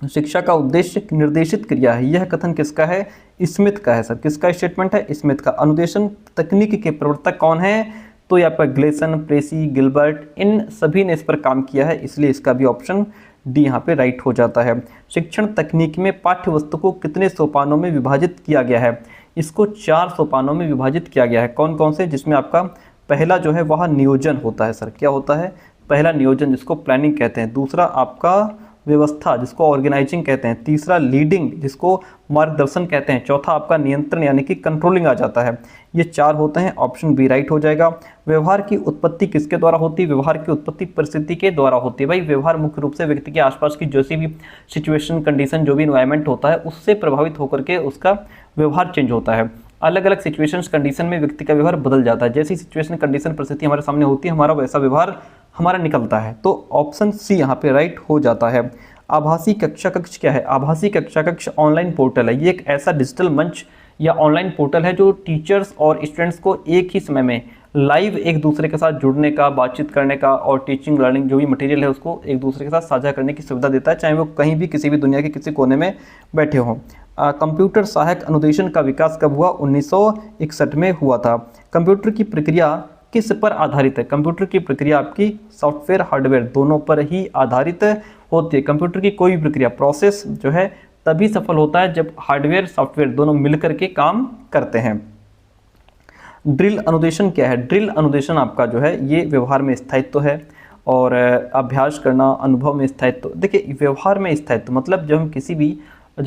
शिक्षा का उद्देश्य निर्देशित क्रिया है, यह कथन किसका है? स्मिथ का है सर। किसका स्टेटमेंट है? स्मिथ का। अनुदेशन तकनीकी के प्रवर्तक कौन है? तो यहाँ पर ग्लेसन, प्रेसी, गिलबर्ट, इन सभी ने इस पर काम किया है, इसलिए इसका भी ऑप्शन डी यहाँ पे राइट हो जाता है। शिक्षण तकनीक में पाठ्य वस्तु को कितने सोपानों में विभाजित किया गया है? इसको 4 सोपानों में विभाजित किया गया है। कौन कौन से? जिसमें आपका पहला जो है वह नियोजन होता है सर। क्या होता है? पहला नियोजन, जिसको प्लानिंग कहते हैं। दूसरा आपका व्यवस्था जिसको ऑर्गेनाइजिंग कहते हैं, तीसरा लीडिंग जिसको मार्गदर्शन कहते हैं, चौथा आपका नियंत्रण यानी कि कंट्रोलिंग आ जाता है। ये 4 होते हैं, ऑप्शन बी राइट हो जाएगा। व्यवहार की उत्पत्ति किसके द्वारा होती है? व्यवहार की उत्पत्ति परिस्थिति के द्वारा होती है। भाई व्यवहार मुख्य रूप से व्यक्ति के आसपास की जैसी भी सिचुएशन, कंडीशन, जो भी इन्वायरमेंट होता है उससे प्रभावित होकर के उसका व्यवहार चेंज होता है। अलग अलग सिचुएशंस कंडीशन में व्यक्ति का व्यवहार बदल जाता है। जैसी सिचुएशन कंडीशन परिस्थिति हमारे सामने होती है हमारा वैसा व्यवहार हमारा निकलता है। तो ऑप्शन सी यहाँ पे राइट हो जाता है। आभासी कक्षा कक्ष क्या है? आभासी कक्षा कक्ष ऑनलाइन पोर्टल है। ये एक ऐसा डिजिटल मंच या ऑनलाइन पोर्टल है जो टीचर्स और स्टूडेंट्स को एक ही समय में लाइव एक दूसरे के साथ जुड़ने का, बातचीत करने का और टीचिंग लर्निंग जो भी मटेरियल है उसको एक दूसरे के साथ साझा करने की सुविधा देता है, चाहे वो कहीं भी किसी भी दुनिया के किसी कोने में बैठे हों। कंप्यूटर सहायक अनुदेशन का विकास कब हुआ? 1961 में हुआ था। कंप्यूटर की प्रक्रिया किस पर आधारित है? कंप्यूटर की प्रक्रिया आपकी सॉफ्टवेयर हार्डवेयर दोनों पर ही आधारित होती है। कंप्यूटर की कोई भी प्रक्रिया प्रोसेस जो है तभी सफल होता है जब हार्डवेयर सॉफ्टवेयर दोनों मिलकर के काम करते हैं। ड्रिल अनुदेशन क्या है? ड्रिल अनुदेशन आपका जो है ये व्यवहार में स्थायित्व है और अभ्यास करना, अनुभव में स्थायित्व। देखिए व्यवहार में स्थायित्व मतलब जब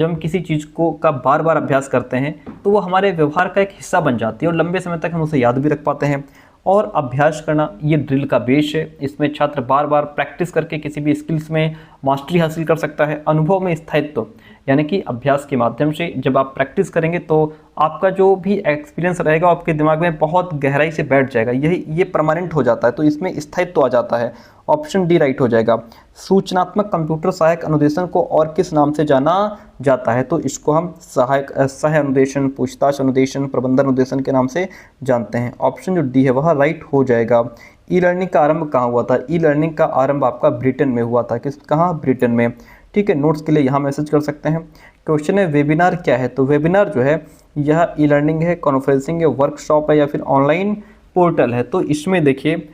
हम किसी चीज़ को का बार बार अभ्यास करते हैं तो वो हमारे व्यवहार का एक हिस्सा बन जाती है और लंबे समय तक हम उसे याद भी रख पाते हैं। और अभ्यास करना ये ड्रिल का बेस है। इसमें छात्र बार बार प्रैक्टिस करके किसी भी स्किल्स में मास्टरी हासिल कर सकता है। अनुभव में स्थायित्व यानी कि अभ्यास के माध्यम से जब आप प्रैक्टिस करेंगे तो आपका जो भी एक्सपीरियंस रहेगा आपके दिमाग में बहुत गहराई से बैठ जाएगा, ये परमानेंट हो जाता है, तो इसमें स्थायित्व आ जाता है। ऑप्शन डी राइट हो जाएगा। सूचनात्मक कंप्यूटर सहायक अनुदेशन को और किस नाम से जाना जाता है? तो इसको हम सह अनुदेशन, पूछताछ अनुदेशन, प्रबंधन अनुदेशन के नाम से जानते हैं। ऑप्शन जो डी है वह राइट हो जाएगा। ई लर्निंग का आरंभ कहाँ हुआ था? ई लर्निंग का आरंभ आपका ब्रिटेन में हुआ था। कहाँ? ब्रिटेन में। ठीक है, नोट्स के लिए यहाँ मैसेज कर सकते हैं। क्वेश्चन है वेबिनार क्या है? तो वेबिनार जो है यह ई लर्निंग है, कॉन्फ्रेंसिंग है, वर्कशॉप है या फिर ऑनलाइन पोर्टल है। तो इसमें देखिए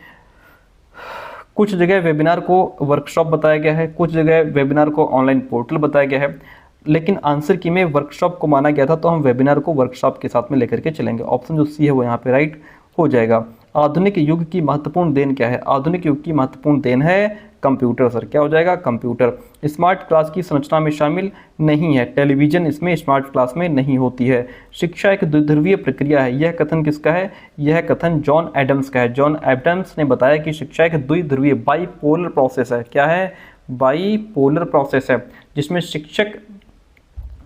कुछ जगह वेबिनार को वर्कशॉप बताया गया है, कुछ जगह वेबिनार को ऑनलाइन पोर्टल बताया गया है, लेकिन आंसर की में वर्कशॉप को माना गया था तो हम वेबिनार को वर्कशॉप के साथ में लेकर के चलेंगे। ऑप्शन जो सी है वो यहाँ पे राइट हो जाएगा। आधुनिक युग की महत्वपूर्ण देन क्या है? आधुनिक युग की महत्वपूर्ण देन है कंप्यूटर। सर क्या हो जाएगा? कंप्यूटर। स्मार्ट क्लास की संरचना में शामिल नहीं है। टेलीविजन इसमें स्मार्ट क्लास में नहीं होती है। शिक्षा एक द्विध्रुवीय प्रक्रिया है। यह कथन किसका है? यह कथन जॉन एडम्स का है। जॉन एडम्स ने बताया कि शिक्षा एक द्विध्रुवीय बाईपोलर प्रोसेस है। क्या है? बाईपोलर प्रोसेस है जिसमें शिक्षक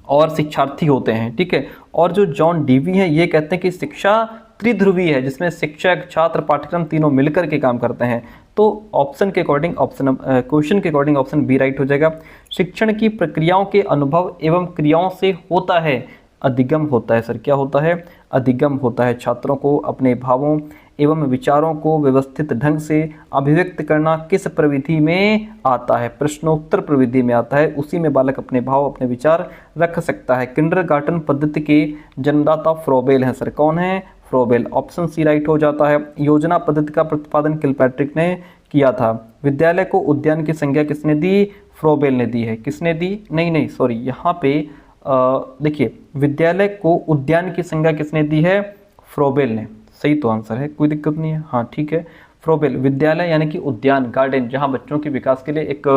और शिक्षार्थी होते हैं। ठीक है, और जो जॉन डीवी है ये कहते हैं कि शिक्षा त्रिध्रुवीय है जिसमें शिक्षक, छात्र, पाठ्यक्रम तीनों मिलकर के काम करते हैं। तो ऑप्शन के अकॉर्डिंग क्वेश्चन के अकॉर्डिंग ऑप्शन बी राइट हो जाएगा। शिक्षण की प्रक्रियाओं के अनुभव एवं क्रियाओं से होता है अधिगम होता है। सर क्या होता है? अधिगम होता है। छात्रों को अपने भावों एवं विचारों को व्यवस्थित ढंग से अभिव्यक्त करना किस प्रविधि में आता है? प्रश्नोत्तर प्रविधि में आता है। उसी में बालक अपने भाव, अपने विचार रख सकता है। किंडरगार्टन पद्धति के जन्मदाता फ्रोबेल हैं। सर कौन है? फ्रोबेल। ऑप्शन सी राइट हो जाता है। योजना पद्धति का प्रतिपादन किलपैट्रिक ने किया था। विद्यालय को उद्यान की संज्ञा किसने दी? फ्रोबेल ने दी है। किसने दी? नहीं सॉरी, यहाँ पे देखिए विद्यालय को उद्यान की संज्ञा किसने दी है? फ्रोबेल ने। सही तो आंसर है, कोई दिक्कत नहीं है। हाँ ठीक है, फ्रोबेल। विद्यालय यानी कि उद्यान, गार्डन, जहाँ बच्चों के विकास के लिए एक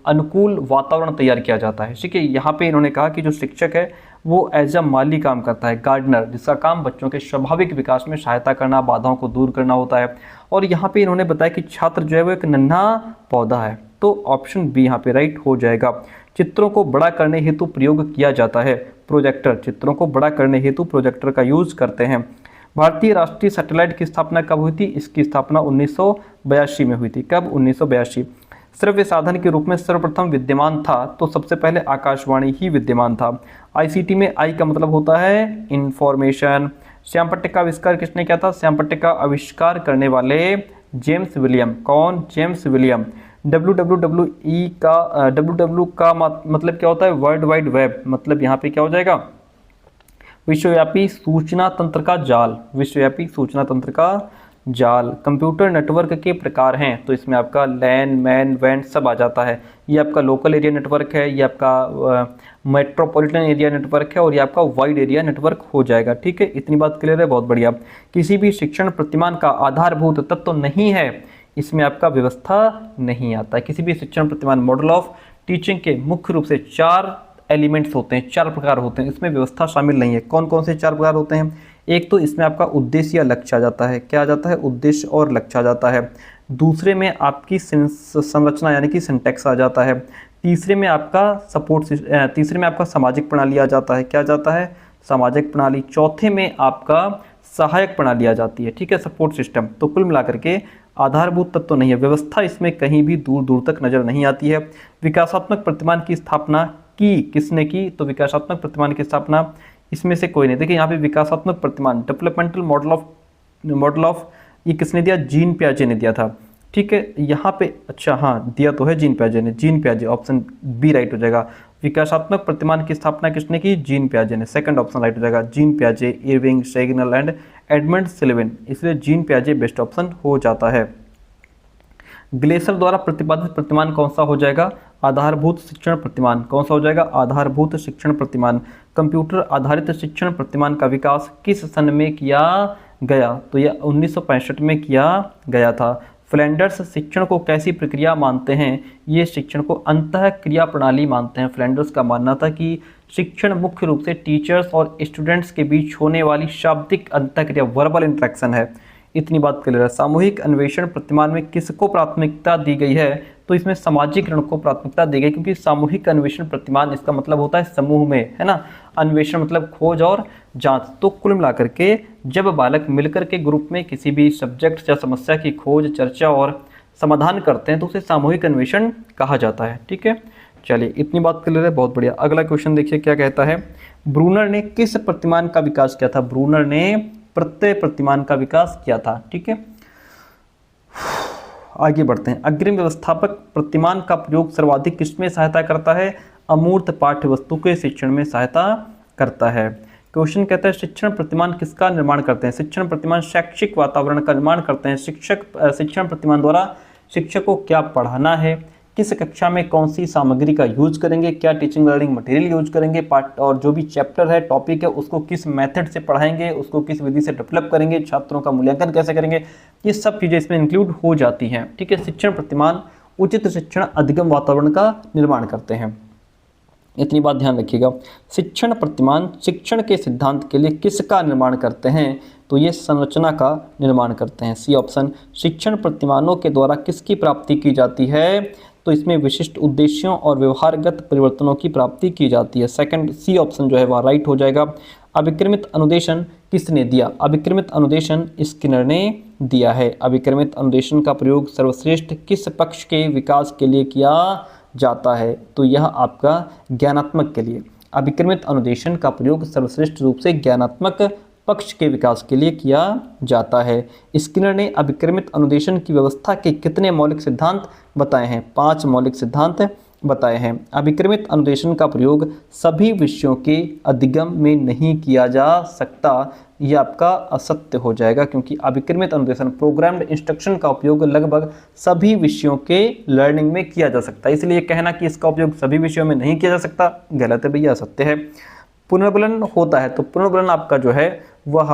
अनुकूल वातावरण तैयार किया जाता है। ठीक है, यहाँ पे इन्होंने कहा कि जो शिक्षक है वो एज अ माली काम करता है, गार्डनर, जिसका काम बच्चों के स्वाभाविक विकास में सहायता करना, बाधाओं को दूर करना होता है। और यहाँ पे इन्होंने बताया कि छात्र जो है वो एक नन्हा पौधा है। तो ऑप्शन बी यहाँ पे राइट हो जाएगा। चित्रों को बड़ा करने हेतु प्रयोग किया जाता है प्रोजेक्टर। चित्रों को बड़ा करने हेतु प्रोजेक्टर का यूज करते हैं। भारतीय राष्ट्रीय सैटेलाइट की स्थापना कब हुई थी? इसकी स्थापना 1982 में हुई थी। कब? 1982। श्रव्य साधन के रूप में सर्वप्रथम विद्यमान था तो सबसे पहले आकाशवाणी ही विद्यमान था। आईसीटी में आई का मतलब होता है इंफॉर्मेशन। श्याम पट्टिका आविष्कार किसने किया था? श्याम पट्टिका आविष्कार करने वाले जेम्स विलियम। कौन? James William. WWW का मतलब क्या होता है? World wide web. मतलब यहाँ पे क्या हो जाएगा? विश्वव्यापी सूचना तंत्र का जाल। विश्वव्यापी सूचना तंत्र का जाल। कंप्यूटर नेटवर्क के प्रकार हैं तो इसमें आपका लैन, मैन, वैन सब आ जाता है। ये आपका लोकल एरिया नेटवर्क है, ये आपका मेट्रोपॉलिटन एरिया नेटवर्क है और ये आपका वाइड एरिया नेटवर्क हो जाएगा। ठीक है, इतनी बात क्लियर है, बहुत बढ़िया। किसी भी शिक्षण प्रतिमान का आधारभूत तत्व तो नहीं है, इसमें आपका व्यवस्था नहीं आता है। किसी भी शिक्षण प्रतिमान, मॉडल ऑफ टीचिंग के मुख्य रूप से 4 एलिमेंट्स होते हैं, 4 प्रकार होते हैं, इसमें व्यवस्था शामिल नहीं है। कौन कौन से 4 प्रकार होते हैं? एक तो इसमें आपका उद्देश्य या लक्ष्य आ जाता है। क्या आ जाता है? उद्देश्य और लक्ष्य आ जाता है। दूसरे में आपकी संरचना यानी कि सिंटैक्स आ जाता है। तीसरे में आपका सामाजिक प्रणाली आ जाता है। क्या आ जाता है? सामाजिक प्रणाली। चौथे में आपका सहायक प्रणाली आ जाती है, ठीक है, सपोर्ट सिस्टम। तो कुल मिलाकर के आधारभूत तत्व तो नहीं है, व्यवस्था इसमें कहीं भी दूर दूर तक नजर नहीं आती है। विकासात्मक प्रतिमान की स्थापना की किसने की? तो विकासात्मक प्रतिमान की स्थापना इसमें से कोई नहीं। देखिए यहाँ पे विकासात्मक प्रतिमान, डेवलपमेंटल मॉडल ऑफ ये किसने दिया? जीन पियाजे ने दिया था, ठीक है। यहाँ पे अच्छा हाँ दिया तो है जीन पियाजे ने, जीन पियाजे, ऑप्शन बी राइट हो जाएगा। विकासात्मक प्रतिमान की स्थापना किसने की? जीन पियाजे ने, सेकंड ऑप्शन राइट हो जाएगा। जीन पियाजे, इरविंग, शेगनल एंड एडमंड सिल्वेन, इसलिए जीन पियाजे बेस्ट ऑप्शन हो जाता है। ग्लेसर द्वारा प्रतिपादित प्रतिमान कौन सा हो जाएगा? आधारभूत शिक्षण प्रतिमान। कौन सा हो जाएगा? आधारभूत शिक्षण प्रतिमान। कंप्यूटर आधारित शिक्षण प्रतिमान का विकास किस सन में किया गया? तो यह 1965 में किया गया था। फ्लैंडर्स शिक्षण को कैसी प्रक्रिया मानते हैं? ये शिक्षण को अंतः क्रिया प्रणाली मानते हैं। फ्लैंडर्स का मानना था कि शिक्षण मुख्य रूप से टीचर्स और स्टूडेंट्स के बीच होने वाली शाब्दिक अंतः क्रिया, वर्बल इंटरेक्शन है। इतनी बात क्लियर है। सामूहिक अन्वेषण प्रतिमान में किसको प्राथमिकता दी गई है? तो इसमें सामाजिक ऋण को प्राथमिकता दी गई, क्योंकि सामूहिक अन्वेषण प्रतिमान इसका मतलब होता है समूह में, है ना। अन्वेषण मतलब खोज और जांच। तो कुल मिलाकर के जब बालक मिलकर के ग्रुप में किसी भी सब्जेक्ट या समस्या की खोज, चर्चा और समाधान करते हैं तो उसे सामूहिक अन्वेषण कहा जाता है, ठीक है। चलिए इतनी बात क्लियर है, बहुत बढ़िया। अगला क्वेश्चन देखिए क्या कहता है। ब्रूनर ने किस प्रतिमान का विकास किया था? ब्रूनर ने प्रत्यय प्रतिमान का विकास किया था, ठीक है। आगे बढ़ते हैं। अग्रिम व्यवस्थापक प्रतिमान का प्रयोग सर्वाधिक किसमें सहायता करता है? अमूर्त पाठ्य वस्तु के शिक्षण में सहायता करता है। क्वेश्चन कहता है शिक्षण प्रतिमान किसका निर्माण करते हैं? शिक्षण प्रतिमान शैक्षिक वातावरण का निर्माण करते हैं। शिक्षण प्रतिमान द्वारा शिक्षक को क्या पढ़ाना है, किस कक्षा में कौन सी सामग्री का यूज करेंगे, क्या टीचिंग लर्निंग मटेरियल यूज करेंगे, पार्ट और जो भी चैप्टर है, टॉपिक है, उसको किस मेथड से पढ़ाएंगे, उसको किस विधि से डेवलप करेंगे, छात्रों का मूल्यांकन कैसे करेंगे, ये सब चीज़ें इसमें इंक्लूड हो जाती हैं, ठीक है। शिक्षण प्रतिमान उचित शिक्षण अधिगम वातावरण का निर्माण करते हैं। इतनी बात ध्यान रखिएगा। शिक्षण प्रतिमान शिक्षण के सिद्धांत के लिए किसका निर्माण करते हैं? तो ये संरचना का निर्माण करते हैं। C option. शिक्षण प्रतिमानों के द्वारा किसकी प्राप्ति की जाती है? तो इसमें विशिष्ट उद्देश्यों और व्यवहारगत परिवर्तनों की प्राप्ति की जाती है। सेकंड सी ऑप्शन जो है वह राइट हो जाएगा। अभिक्रमित अनुदेशन किसने दिया? अभिक्रमित अनुदेशन स्किनर ने दिया है। अभिक्रमित अनुदेशन का प्रयोग सर्वश्रेष्ठ किस पक्ष के विकास के लिए किया जाता है? तो यह आपका ज्ञानात्मक के लिए। अभिक्रमित अनुदेशन का प्रयोग सर्वश्रेष्ठ रूप से ज्ञानात्मक पक्ष के विकास के लिए किया जाता है। स्किनर ने अभिक्रमित अनुदेशन की व्यवस्था के कितने मौलिक सिद्धांत बताए हैं? 5 मौलिक सिद्धांत बताए हैं। अभिक्रमित अनुदेशन का प्रयोग सभी विषयों के अधिगम में नहीं किया जा सकता, यह आपका असत्य हो जाएगा, क्योंकि अभिक्रमित अनुदेशन प्रोग्राम्ड इंस्ट्रक्शन का उपयोग लगभग सभी विषयों के लर्निंग में किया जा सकता है। इसलिए कहना कि इसका उपयोग सभी विषयों में नहीं किया जा सकता गलत है भैया, असत्य है। पुनर्बलन होता है तो पुनर्बलन आपका जो है वह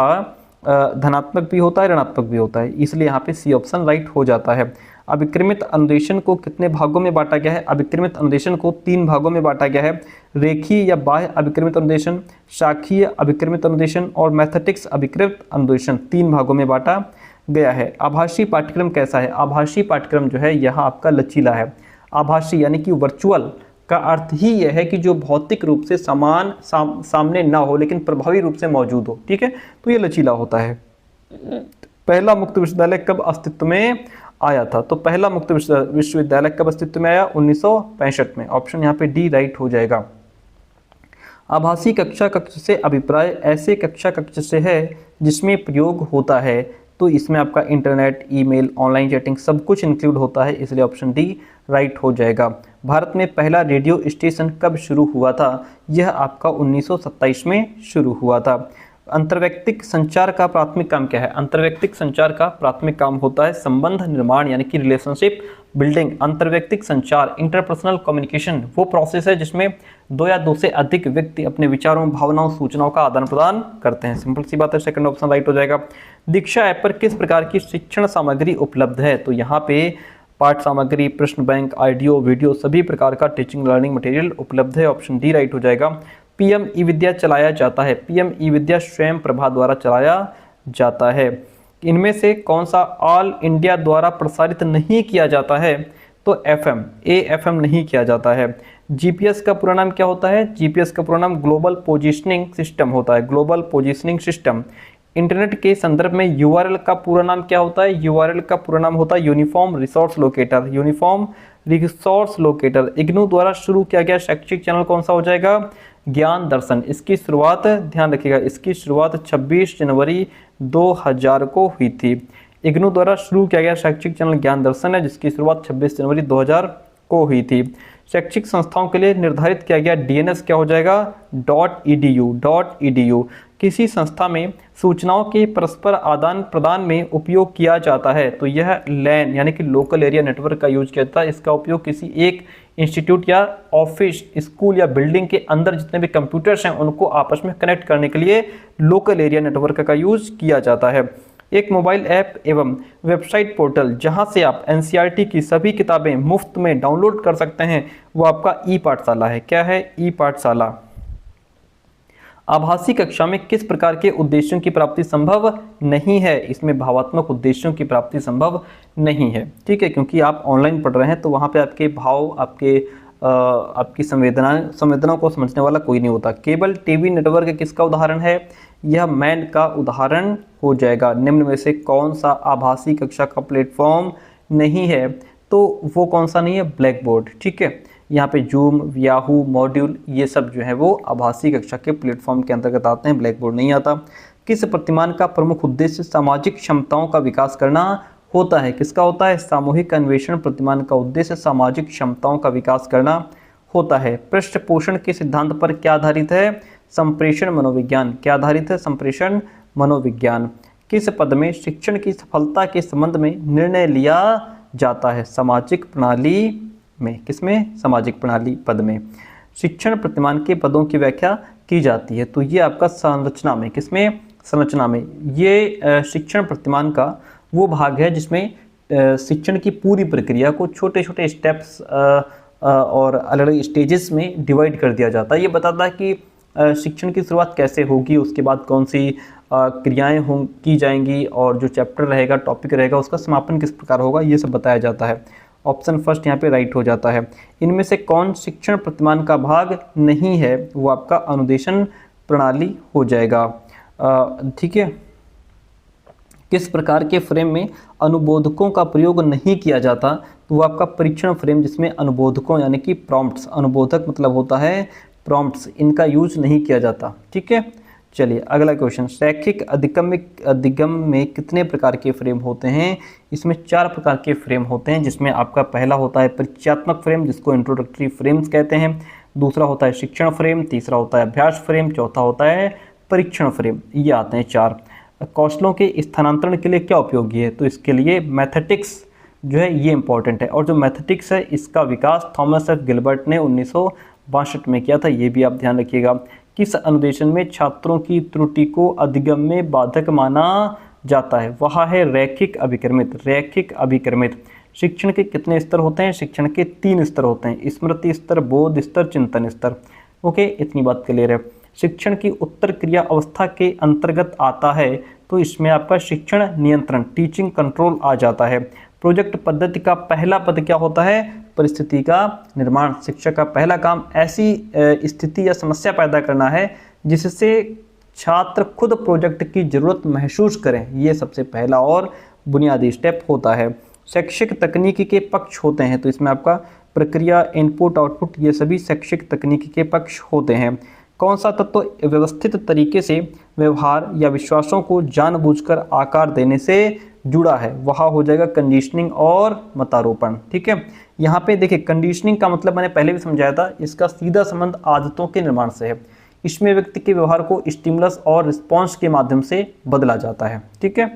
धनात्मक भी होता है, ऋणात्मक भी होता है, इसलिए यहाँ पे सी ऑप्शन राइट हो जाता है। अभिक्रमित अनुदेशन को कितने भागों में बांटा गया है? अभिक्रमित अनुदेशन को 3 भागों में बांटा गया है। रेखीय या बाह्य अभिक्रमित अनुदेशन, शाखीय अभिक्रमित अनुदेशन और मैथेटिक्स अभिक्रमित अनुदेशन, 3 भागों में बांटा गया है। आभासी पाठ्यक्रम कैसा है? आभासी पाठ्यक्रम जो है यह आपका लचीला है। आभासी यानी कि वर्चुअल का अर्थ ही यह है कि जो भौतिक रूप से सामने ना हो लेकिन प्रभावी रूप से मौजूद हो, ठीक है, तो ये लचीला होता है। पहला मुक्त विश्वविद्यालय कब अस्तित्व में आया था? तो पहला मुक्त विश्वविद्यालय कब अस्तित्व में आया? 1965 में। ऑप्शन यहाँ पे डी राइट हो जाएगा। आभासी कक्षा कक्ष से अभिप्राय ऐसे कक्षा कक्ष से है जिसमें प्रयोग होता है, तो इसमें आपका इंटरनेट, ईमेल, ऑनलाइन चैटिंग सब कुछ इंक्लूड होता है, इसलिए ऑप्शन डी राइट हो जाएगा। भारत में पहला रेडियो स्टेशन कब शुरू हुआ था? यह आपका 1927 में शुरू हुआ था। अंतर्वैयक्तिक संचार का प्राथमिक काम क्या है? अंतर्वैयक्तिक संचार का प्राथमिक काम होता है संबंध निर्माण यानी कि रिलेशनशिप बिल्डिंग। अंतर्वैयक्तिक संचार, इंटरपर्सनल कम्युनिकेशन वो प्रोसेस है जिसमें 2 या 2 से अधिक व्यक्ति अपने विचारों, भावनाओं, सूचनाओं का आदान प्रदान करते हैं। सिंपल सी बात है, सेकंड ऑप्शन राइट हो जाएगा। दीक्षा ऐप पर किस प्रकार की शिक्षण सामग्री उपलब्ध है? तो यहाँ पे पाठ सामग्री, प्रश्न बैंक, ऑडियो, वीडियो सभी प्रकार का टीचिंग लर्निंग मटेरियल उपलब्ध है। ऑप्शन डी राइट हो जाएगा। पीएम ई विद्या चलाया जाता है। पीएम ई विद्या स्वयं प्रभा द्वारा चलाया जाता है। इनमें से कौन सा ऑल इंडिया द्वारा प्रसारित नहीं किया जाता है? तो एफएम, एएफएम नहीं किया जाता है। जीपीएस का पूरा नाम क्या होता है? जीपीएस का पूरा नाम ग्लोबल पोजीशनिंग सिस्टम होता है, ग्लोबल पोजीशनिंग सिस्टम। इंटरनेट के संदर्भ में यूआरएल का पूरा नाम क्या होता है? यूआरएल का पूरा नाम होता है uniform resource locator, uniform resource locator. IGNOU द्वारा शुरू किया गया शैक्षिक चैनल कौन सा हो जाएगा? ज्ञान दर्शन। इसकी शुरुआत, ध्यान रखिएगा, इसकी शुरुआत 26 जनवरी 2000 को हुई थी। इग्नू द्वारा शुरू किया गया शैक्षिक चैनल ज्ञान दर्शन है, जिसकी शुरुआत 26 जनवरी 2000 को हुई थी। शैक्षिक संस्थाओं के लिए निर्धारित किया गया डीएनएस क्या हो जाएगा? .edu। किसी संस्था में सूचनाओं के परस्पर आदान प्रदान में उपयोग किया जाता है, तो यह लैन यानी कि लोकल एरिया नेटवर्क का यूज किया जाता है। इसका उपयोग किसी एक इंस्टीट्यूट या ऑफिस, स्कूल या बिल्डिंग के अंदर जितने भी कंप्यूटर्स हैं उनको आपस में कनेक्ट करने के लिए लोकल एरिया नेटवर्क का यूज किया जाता है। एक मोबाइल ऐप एवं वेबसाइट पोर्टल जहां से आप एनसीईआरटी की सभी किताबें मुफ्त में डाउनलोड कर सकते हैं, वो आपका ई पाठशाला है। क्या है? ई पाठशाला। आभासी कक्षा में किस प्रकार के उद्देश्यों की प्राप्ति संभव नहीं है? इसमें भावात्मक उद्देश्यों की प्राप्ति संभव नहीं है, ठीक है, क्योंकि आप ऑनलाइन पढ़ रहे हैं तो वहाँ पे आपके भाव, आपकी संवेदनाओं को समझने वाला कोई नहीं होता। केबल टीवी नेटवर्क किसका उदाहरण है? यह मैन का उदाहरण हो जाएगा। निम्न में से कौन सा आभासी कक्षा का प्लेटफॉर्म नहीं है? तो वो कौन सा नहीं है? ब्लैक बोर्ड, ठीक है। यहाँ पे जूम, याहू, मॉड्यूल ये सब जो है वो आभासी कक्षा के प्लेटफॉर्म के अंतर्गत आते हैं, ब्लैक बोर्ड नहीं आता। किस प्रतिमान का प्रमुख उद्देश्य सामाजिक क्षमताओं का विकास करना होता है? किसका होता है? सामूहिक अन्वेषण प्रतिमान का उद्देश्य सामाजिक क्षमताओं का विकास करना होता है। पृष्ठ पोषण के सिद्धांत पर क्या आधारित है? संप्रेषण मनोविज्ञान। क्या आधारित है? संप्रेषण मनोविज्ञान। किस पद में शिक्षण की सफलता के संबंध में निर्णय लिया जाता है? सामाजिक प्रणाली में। किसमें? सामाजिक प्रणाली पद में। शिक्षण प्रतिमान के पदों की व्याख्या की जाती है, तो ये आपका संरचना में। किसमें? संरचना में। ये शिक्षण प्रतिमान का वो भाग है जिसमें शिक्षण की पूरी प्रक्रिया को छोटे छोटे स्टेप्स और अलग अलग स्टेजेस में डिवाइड कर दिया जाता है। ये बताता है कि शिक्षण की शुरुआत कैसे होगी, उसके बाद कौन सी क्रियाएं की जाएंगी और जो चैप्टर रहेगा, टॉपिक रहेगा, उसका समापन किस प्रकार होगा, ये सब बताया जाता है। ऑप्शन फर्स्ट यहाँ पे राइट हो जाता है। इनमें से कौन शिक्षण प्रतिमान का भाग नहीं है? वो आपका अनुदेशन प्रणाली हो जाएगा, ठीक है। किस प्रकार के फ्रेम में अनुबोधकों का प्रयोग नहीं किया जाता? तो वो आपका परीक्षण फ्रेम, जिसमें अनुबोधकों यानी कि प्रॉम्प्ट्स, अनुबोधक मतलब होता है प्रॉम्प्ट्स, इनका यूज नहीं किया जाता, ठीक है। चलिए अगला क्वेश्चन, शैक्षिक अधिगम में कितने प्रकार के फ्रेम होते हैं? इसमें 4 प्रकार के फ्रेम होते हैं, जिसमें आपका पहला होता है परिचयात्मक फ्रेम, जिसको इंट्रोडक्टरी फ्रेम्स कहते हैं। दूसरा होता है शिक्षण फ्रेम, तीसरा होता है अभ्यास फ्रेम, चौथा होता है परीक्षण फ्रेम। ये आते हैं 4। कौशलों के स्थानांतरण के लिए क्या उपयोगी है? तो इसके लिए मैथेटिक्स जो है ये इंपॉर्टेंट है, और जो मैथेटिक्स है इसका विकास थॉमस एफ गिलबर्ट ने 1962 में किया था, ये भी आप ध्यान रखिएगा। किस अनुदेशन में छात्रों की त्रुटि को अधिगम में बाधक माना जाता है? वह है रैखिक अभिक्रमित, रैखिक अभिक्रमित। शिक्षण के कितने स्तर होते हैं? शिक्षण के 3 स्तर होते हैं, स्मृति स्तर, बोध स्तर, चिंतन स्तर। ओके, इतनी बात क्लियर है। शिक्षण की उत्तर क्रिया अवस्था के अंतर्गत आता है, तो इसमें आपका शिक्षण नियंत्रण, टीचिंग कंट्रोल आ जाता है। प्रोजेक्ट पद्धति का पहला पद क्या होता है? परिस्थिति का निर्माण। शिक्षक का पहला काम ऐसी स्थिति या समस्या पैदा करना है जिससे छात्र खुद प्रोजेक्ट की जरूरत महसूस करें, ये सबसे पहला और बुनियादी स्टेप होता है। शैक्षिक तकनीकी के पक्ष होते हैं, तो इसमें आपका प्रक्रिया, इनपुट, आउटपुट, ये सभी शैक्षिक तकनीकी के पक्ष होते हैं। कौन सा तत्व व्यवस्थित तरीके से व्यवहार या विश्वासों को जानबूझकर आकार देने से जुड़ा है? वह हो जाएगा कंडीशनिंग और मतारोपण, ठीक है। यहाँ पे देखिए, कंडीशनिंग का मतलब मैंने पहले भी समझाया था, इसका सीधा संबंध आदतों के निर्माण से है। इसमें व्यक्ति के व्यवहार को स्टिमुलस और रिस्पॉन्स के माध्यम से बदला जाता है, ठीक है।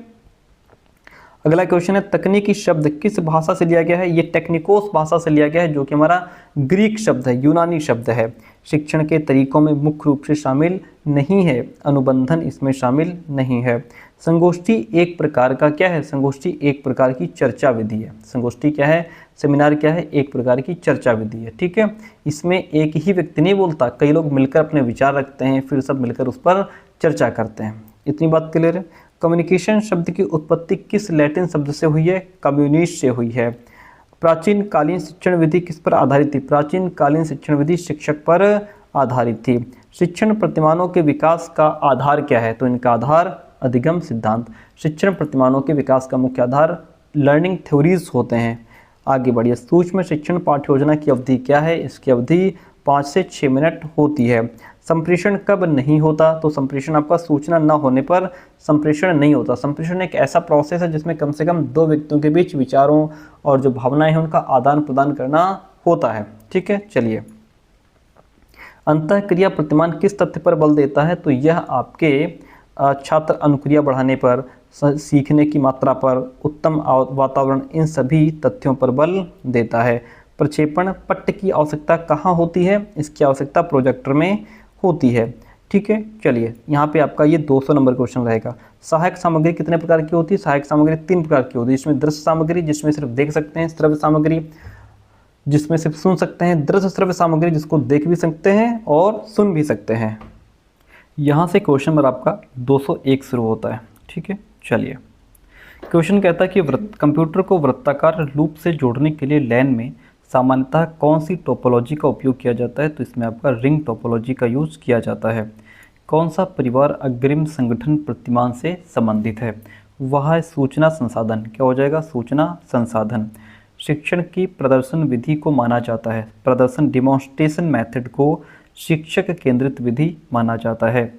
अगला क्वेश्चन है तकनीकी शब्द किस भाषा से लिया गया है। ये टेक्निकोस भाषा से लिया गया है जो कि हमारा ग्रीक शब्द है, यूनानी शब्द है। शिक्षण के तरीकों में मुख्य रूप से शामिल नहीं है, अनुबंधन इसमें शामिल नहीं है। संगोष्ठी एक प्रकार का क्या है, संगोष्ठी एक प्रकार की चर्चा विधि है। संगोष्ठी क्या है, सेमिनार क्या है, एक प्रकार की चर्चा विधि है। ठीक है, इसमें एक ही व्यक्ति नहीं बोलता, कई लोग मिलकर अपने विचार रखते हैं, फिर सब मिलकर उस पर चर्चा करते हैं। इतनी बात क्लियर है। कम्युनिकेशन शब्द की उत्पत्ति किस लैटिन शब्द से हुई है, कम्युनिस्ट से हुई है। प्राचीन कालीन शिक्षण विधि किस पर आधारित थी, प्राचीन कालीन शिक्षण विधि शिक्षक पर आधारित थी। शिक्षण प्रतिमानों के विकास का आधार क्या है, तो इनका आधार अधिगम सिद्धांत। शिक्षण प्रतिमानों के विकास का मुख्य आधार लर्निंग थ्योरीज होते हैं। आगे बढ़िए, सूक्ष्म शिक्षण पाठ्य योजना की अवधि क्या है, इसकी अवधि 5 से 6 मिनट होती है। संप्रेषण कब नहीं होता, तो संप्रेषण आपका सूचना न होने पर संप्रेषण नहीं होता। संप्रेषण एक ऐसा प्रोसेस है जिसमें कम से कम 2 व्यक्तियों के बीच विचारों और जो भावनाएं हैं उनका आदान प्रदान करना होता है। ठीक है, चलिए। अंतःक्रिया प्रतिमान किस तथ्य पर बल देता है, तो यह आपके छात्र अनुक्रिया बढ़ाने पर, सीखने की मात्रा पर, उत्तम वातावरण, इन सभी तथ्यों पर बल देता है। प्रक्षेपण पट्ट की आवश्यकता कहाँ होती है, इसकी आवश्यकता प्रोजेक्टर में होती है। ठीक है, चलिए यहाँ पे आपका ये 200 नंबर क्वेश्चन रहेगा। सहायक सामग्री कितने प्रकार की होती है, सहायक सामग्री 3 प्रकार की होती है। इसमें दृश्य सामग्री जिसमें सिर्फ देख सकते हैं, श्रव्य सामग्री जिसमें सिर्फ सुन सकते हैं, दृश्य श्रव्य सामग्री जिसको देख भी सकते हैं और सुन भी सकते हैं। यहाँ से क्वेश्चन नंबर आपका 201 शुरू होता है। ठीक है, चलिए। क्वेश्चन कहता है कि कंप्यूटर को वृत्ताकार लूप से जोड़ने के लिए लैन में सामान्यतः कौन सी टोपोलॉजी का उपयोग किया जाता है, तो इसमें आपका रिंग टोपोलॉजी का यूज किया जाता है। कौन सा परिवार अग्रिम संगठन प्रतिमान से संबंधित है, वह है सूचना संसाधन। क्या हो जाएगा, सूचना संसाधन। शिक्षण की प्रदर्शन विधि को माना जाता है, प्रदर्शन डिमॉन्स्ट्रेशन मेथड को शिक्षक केंद्रित विधि माना जाता है।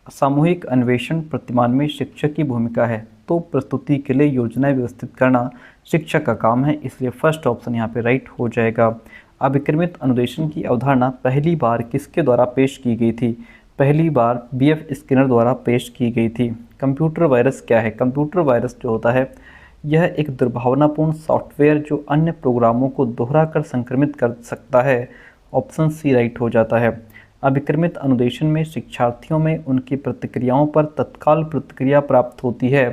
सामूहिक अन्वेषण प्रतिमान में शिक्षक की भूमिका है, तो प्रस्तुति के लिए योजनाएं व्यवस्थित करना शिक्षक का काम है, इसलिए फर्स्ट ऑप्शन यहाँ पे राइट हो जाएगा। अभिक्रमित अनुदेशन की अवधारणा पहली बार किसके द्वारा पेश की गई थी, पहली बार BF स्किनर द्वारा पेश की गई थी। कंप्यूटर वायरस क्या है, कंप्यूटर वायरस जो होता है यह एक दुर्भावनापूर्ण सॉफ्टवेयर जो अन्य प्रोग्रामों को दोहरा कर संक्रमित कर सकता है। ऑप्शन सी राइट हो जाता है। अभिक्रमित अनुदेशन में शिक्षार्थियों में उनकी प्रतिक्रियाओं पर तत्काल प्रतिक्रिया प्राप्त होती है,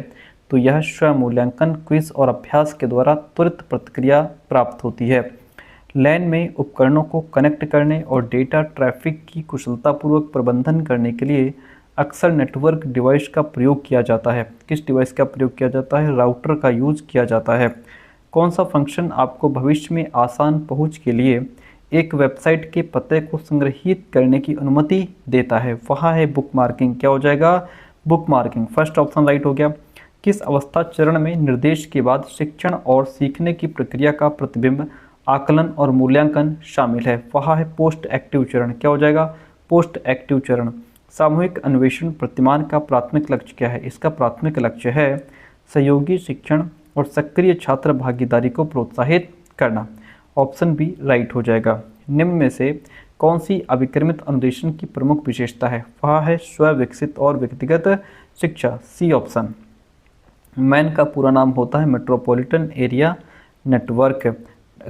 तो यह स्वमूल्यांकन, क्विज और अभ्यास के द्वारा त्वरित प्रतिक्रिया प्राप्त होती है। लैन में उपकरणों को कनेक्ट करने और डेटा ट्रैफिक की कुशलतापूर्वक प्रबंधन करने के लिए अक्सर नेटवर्क डिवाइस का प्रयोग किया जाता है। किस डिवाइस का प्रयोग किया जाता है, राउटर का यूज किया जाता है। कौन सा फंक्शन आपको भविष्य में आसान पहुंच के लिए एक वेबसाइट के पते को संग्रहित करने की अनुमति देता है, वह है बुक मार्किंग। क्या हो जाएगा, book marking. First option right हो गया। किस अवस्था चरण में निर्देश के बाद शिक्षण और सीखने की प्रक्रिया का प्रतिबिंब, आकलन और मूल्यांकन शामिल है, वह है पोस्ट एक्टिव चरण। क्या हो जाएगा, पोस्ट एक्टिव चरण। सामूहिक अन्वेषण प्रतिमान का प्राथमिक लक्ष्य क्या है, इसका प्राथमिक लक्ष्य है सहयोगी शिक्षण और सक्रिय छात्र भागीदारी को प्रोत्साहित करना। ऑप्शन बी राइट हो जाएगा। निम्न में से कौन सी अभिक्रमित अनुदेशन की प्रमुख विशेषता है, वह है स्वविकसित और व्यक्तिगत शिक्षा। C option. मैन का पूरा नाम होता है metropolitan area network.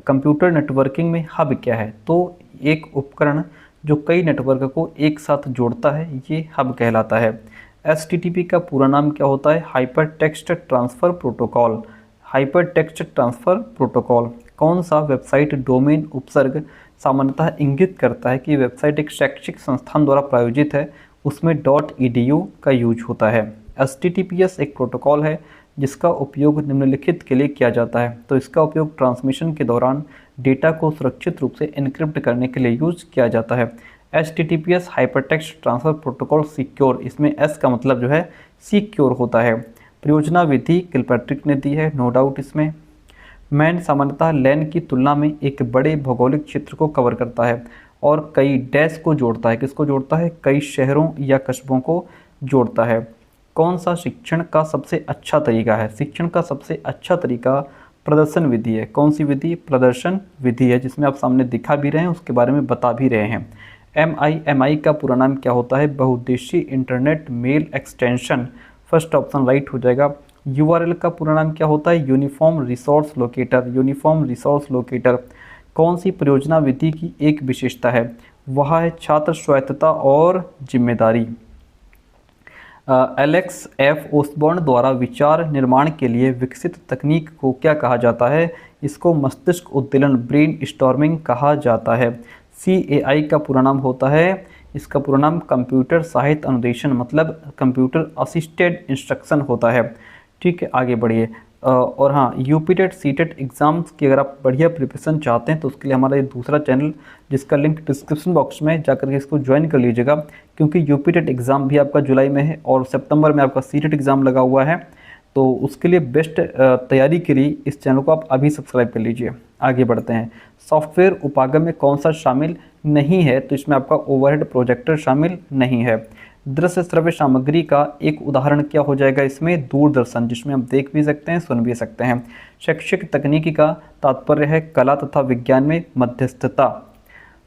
Computer networking में हब क्या है, तो एक उपकरण जो कई नेटवर्क को एक साथ जोड़ता है, ये हब कहलाता है। HTTP का पूरा नाम क्या होता है, hyper text transfer protocol. Hyper text transfer protocol. कौन सा वेबसाइट डोमेन उपसर्ग सामान्यतः इंगित करता है कि वेबसाइट एक शैक्षिक संस्थान द्वारा प्रायोजित है, उसमें .edu का यूज होता है। HTTPS एक प्रोटोकॉल है जिसका उपयोग निम्नलिखित के लिए किया जाता है, तो इसका उपयोग ट्रांसमिशन के दौरान डेटा को सुरक्षित रूप से एन्क्रिप्ट करने के लिए यूज किया जाता है। HTTPS hypertext transfer protocol secure, इसमें S का मतलब जो है सिक्योर होता है। परियोजना विधि किलपैट्रिक ने दी है, नो डाउट इसमें। मैन सामान्यतः लैन की तुलना में एक बड़े भौगोलिक क्षेत्र को कवर करता है और कई डैश को जोड़ता है। किसको जोड़ता है, कई शहरों या कस्बों को जोड़ता है। कौन सा शिक्षण का सबसे अच्छा तरीका है, शिक्षण का सबसे अच्छा तरीका प्रदर्शन विधि है। कौन सी विधि, प्रदर्शन विधि है, जिसमें आप सामने दिखा भी रहे हैं, उसके बारे में बता भी रहे हैं। MI का पूरा नाम क्या होता है, बहुउद्देशीय internet mail extension. First option right हो जाएगा। URL का पूरा नाम क्या होता है? Uniform resource locator. Uniform resource locator कौन सी परियोजना विधि की एक विशेषता है? वह है छात्र स्वायत्तता और जिम्मेदारी। एलेक्स एफ ओसबॉर्न द्वारा विचार निर्माण के लिए विकसित तकनीक को क्या कहा जाता है? इसको मस्तिष्क उद्दीलन ब्रेन स्टॉर्मिंग कहा जाता है। CAI का पूरा नाम होता है, इसका पूरा नाम कंप्यूटर सहायित अनुदेशन मतलब कंप्यूटर असिस्टेड इंस्ट्रक्शन होता है। ठीक है, आगे बढ़िए। और हाँ, यूपीटेट सीटेट एग्ज़ाम्स की अगर आप बढ़िया प्रिपरेशन चाहते हैं तो उसके लिए हमारा ये दूसरा चैनल जिसका लिंक डिस्क्रिप्शन बॉक्स में जाकर के इसको ज्वाइन कर लीजिएगा, क्योंकि यूपीटेट एग्ज़ाम भी आपका जुलाई में है और सितंबर में आपका सीटेट एग्ज़ाम लगा हुआ है। तो उसके लिए बेस्ट तैयारी के लिए इस चैनल को आप अभी सब्सक्राइब कर लीजिए। आगे बढ़ते हैं। सॉफ्टवेयर उपागम में कौन सा शामिल नहीं है? तो इसमें आपका ओवरहेड प्रोजेक्टर शामिल नहीं है। दृश्य श्रव्य सामग्री का एक उदाहरण क्या हो जाएगा? इसमें दूरदर्शन, जिसमें हम देख भी सकते हैं, सुन भी सकते हैं। शैक्षिक तकनीकी का तात्पर्य है कला तथा विज्ञान में मध्यस्थता।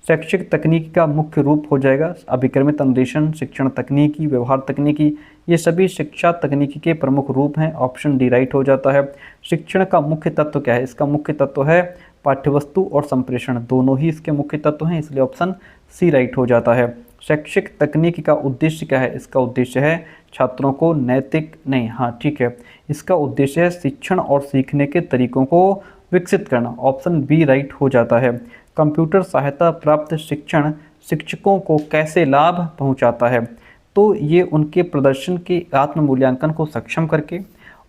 शैक्षिक तकनीकी का मुख्य रूप हो जाएगा अभिक्रमित अनुदेशन, शिक्षण तकनीकी, व्यवहार तकनीकी। ये सभी शिक्षा तकनीकी के प्रमुख रूप हैं। ऑप्शन डी राइट हो जाता है। शिक्षण का मुख्य तत्व क्या है? इसका मुख्य तत्व है पाठ्यवस्तु और संप्रेषण, दोनों ही इसके मुख्य तत्व हैं, इसलिए ऑप्शन सी राइट हो जाता है। शैक्षिक तकनीकी का उद्देश्य क्या है? इसका उद्देश्य है छात्रों को नैतिक नहीं, हाँ ठीक है, इसका उद्देश्य है शिक्षण और सीखने के तरीकों को विकसित करना। ऑप्शन बी राइट हो जाता है। कंप्यूटर सहायता प्राप्त शिक्षण शिक्षकों को कैसे लाभ पहुंचाता है? तो ये उनके प्रदर्शन के आत्म मूल्यांकन को सक्षम करके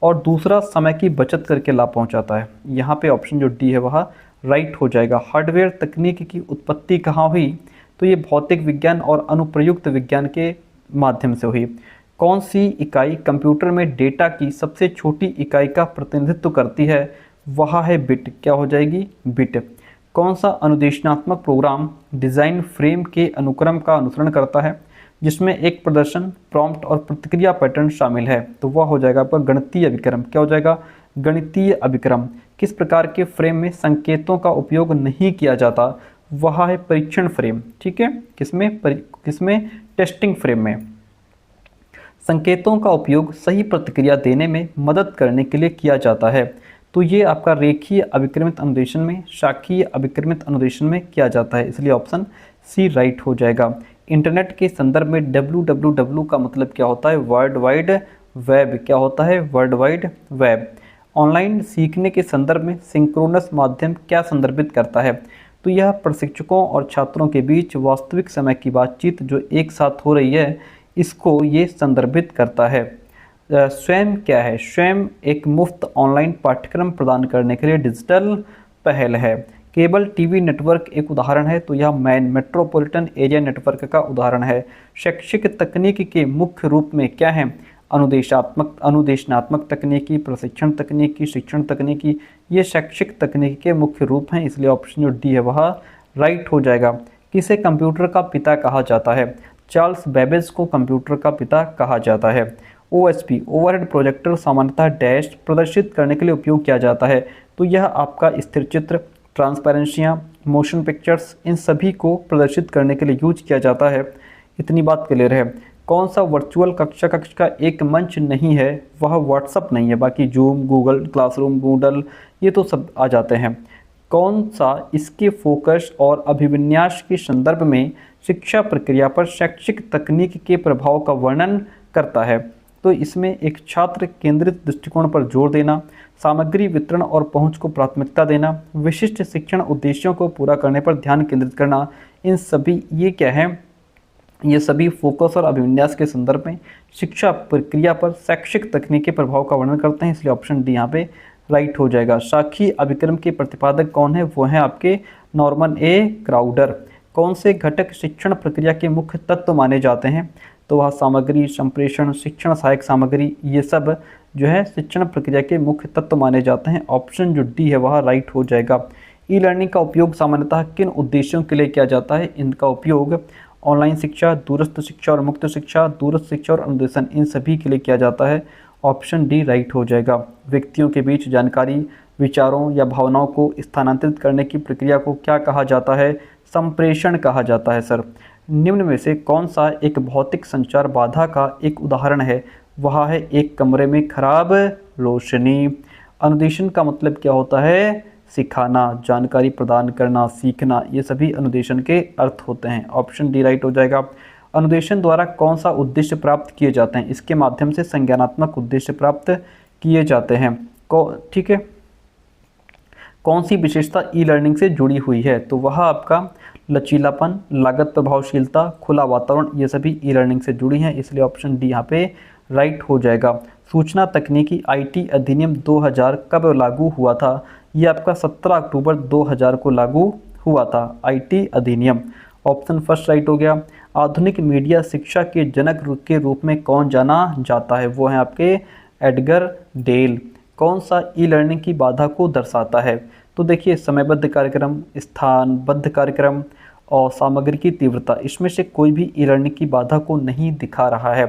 और दूसरा समय की बचत करके लाभ पहुंचाता है। यहाँ पे ऑप्शन जो डी है वह राइट हो जाएगा। हार्डवेयर तकनीक की उत्पत्ति कहाँ हुई? तो ये भौतिक विज्ञान और अनुप्रयुक्त विज्ञान के माध्यम से हुई। कौन सी इकाई कंप्यूटर में डेटा की सबसे छोटी इकाई का प्रतिनिधित्व करती है? वह है बिट। क्या हो जाएगी? बिट। कौन सा अनुदेशनात्मक प्रोग्राम डिज़ाइन फ्रेम के अनुक्रम का अनुसरण करता है जिसमें एक प्रदर्शन, प्रॉम्प्ट और प्रतिक्रिया पैटर्न शामिल है? तो वह हो जाएगा आपका गणितीय अभिक्रम। क्या हो जाएगा? गणितीय अभिक्रम। किस प्रकार के फ्रेम में संकेतों का उपयोग नहीं किया जाता? वह है परीक्षण फ्रेम। ठीक है, किसमें? टेस्टिंग फ्रेम में। संकेतों का उपयोग सही प्रतिक्रिया देने में मदद करने के लिए किया जाता है। तो ये आपका रेखीय अभिक्रमित अनुदेशन में, शाखीय अभिक्रमित अनुदेशन में किया जाता है, इसलिए ऑप्शन सी राइट हो जाएगा। इंटरनेट के संदर्भ में www का मतलब क्या होता है? World wide web. क्या होता है? World wide web. ऑनलाइन सीखने के संदर्भ में सिंक्रोनस माध्यम क्या संदर्भित करता है? तो यह प्रशिक्षकों और छात्रों के बीच वास्तविक समय की बातचीत जो एक साथ हो रही है, इसको ये संदर्भित करता है। स्वयं क्या है? स्वयं एक मुफ्त ऑनलाइन पाठ्यक्रम प्रदान करने के लिए डिजिटल पहल है। केबल टीवी नेटवर्क एक उदाहरण है, तो यह मेट्रोपॉलिटन एरिया नेटवर्क का उदाहरण है। शैक्षिक तकनीक के मुख्य रूप में क्या है? अनुदेशनात्मक तकनीकी, प्रशिक्षण तकनीकी, शिक्षण तकनीकी, ये शैक्षिक तकनीकी के मुख्य रूप हैं, इसलिए ऑप्शन जो डी है वह राइट हो जाएगा। किसे कंप्यूटर का पिता कहा जाता है? चार्ल्स बेबेज को कंप्यूटर का पिता कहा जाता है। OSP ओवरहेड प्रोजेक्टर सामान्यतः डैश प्रदर्शित करने के लिए उपयोग किया जाता है। तो यह आपका स्थिर चित्र, ट्रांसपेरेंसियाँ, मोशन पिक्चर्स, इन सभी को प्रदर्शित करने के लिए यूज किया जाता है। इतनी बात क्लियर है। कौन सा वर्चुअल कक्षा कक्ष का एक मंच नहीं है? वह व्हाट्सअप नहीं है, बाकी जूम, गूगल क्लासरूम, मूडल ये तो सब आ जाते हैं। कौन सा इसके फोकस और अभिविन्यास के संदर्भ में शिक्षा प्रक्रिया पर शैक्षिक तकनीक के प्रभाव का वर्णन करता है? तो इसमें एक छात्र केंद्रित दृष्टिकोण पर जोर देना, सामग्री वितरण और पहुंच को प्राथमिकता देना, विशिष्ट शिक्षण उद्देश्यों को पूरा करने पर ध्यान केंद्रित करना, इन सभी ये क्या है? ये सभी फोकस और अभिविन्यास के संदर्भ में शिक्षा प्रक्रिया पर शैक्षिक तकनीक के प्रभाव का वर्णन करते हैं, इसलिए ऑप्शन डी यहाँ पे राइट हो जाएगा। शाखीय अभिक्रम के प्रतिपादक कौन है? वो हैं आपके नॉर्मन ए क्राउडर। कौन से घटक शिक्षण प्रक्रिया के मुख्य तत्व माने जाते हैं? तो वह सामग्री, संप्रेषण, शिक्षण सहायक सामग्री, ये सब जो है शिक्षण प्रक्रिया के मुख्य तत्व माने जाते हैं। ऑप्शन जो डी है वह राइट हो जाएगा। ई लर्निंग का उपयोग सामान्यतः किन उद्देश्यों के लिए किया जाता है? इनका उपयोग ऑनलाइन शिक्षा, दूरस्थ शिक्षा और मुक्त शिक्षा, दूरस्थ शिक्षा और अनुदेशन, इन सभी के लिए किया जाता है। ऑप्शन डी राइट हो जाएगा। व्यक्तियों के बीच जानकारी, विचारों या भावनाओं को स्थानांतरित करने की प्रक्रिया को क्या कहा जाता है? संप्रेषण कहा जाता है सर। निम्न में से कौन सा एक भौतिक संचार बाधा का एक उदाहरण है? वह है एक कमरे में खराब रोशनी। अनुदेशन का मतलब क्या होता है? सिखाना, जानकारी प्रदान करना, सीखना, ये सभी अनुदेशन के अर्थ होते हैं। ऑप्शन डी राइट हो जाएगा। अनुदेशन द्वारा कौन सा उद्देश्य प्राप्त किए जाते हैं? इसके माध्यम से संज्ञानात्मक उद्देश्य प्राप्त किए जाते हैं। ठीक है, कौन सी विशेषता ई लर्निंग से जुड़ी हुई है? तो वह आपका लचीलापन, लागत प्रभावशीलता, खुला वातावरण, ये सभी ई लर्निंग से जुड़ी हैं, इसलिए ऑप्शन डी यहाँ पे राइट हो जाएगा। सूचना तकनीकी आईटी अधिनियम 2000 कब लागू हुआ था? ये आपका 17 अक्टूबर 2000 को लागू हुआ था आईटी अधिनियम। ऑप्शन फर्स्ट राइट हो गया। आधुनिक मीडिया शिक्षा के जनक के रूप में कौन जाना जाता है? वो है आपके एडगर डेल। कौन सा ई लर्निंग की बाधा को दर्शाता है? तो देखिए, समयबद्ध कार्यक्रम, स्थानबद्ध कार्यक्रम और सामग्री की तीव्रता, इसमें से कोई भी ई लर्निंग की बाधा को नहीं दिखा रहा है।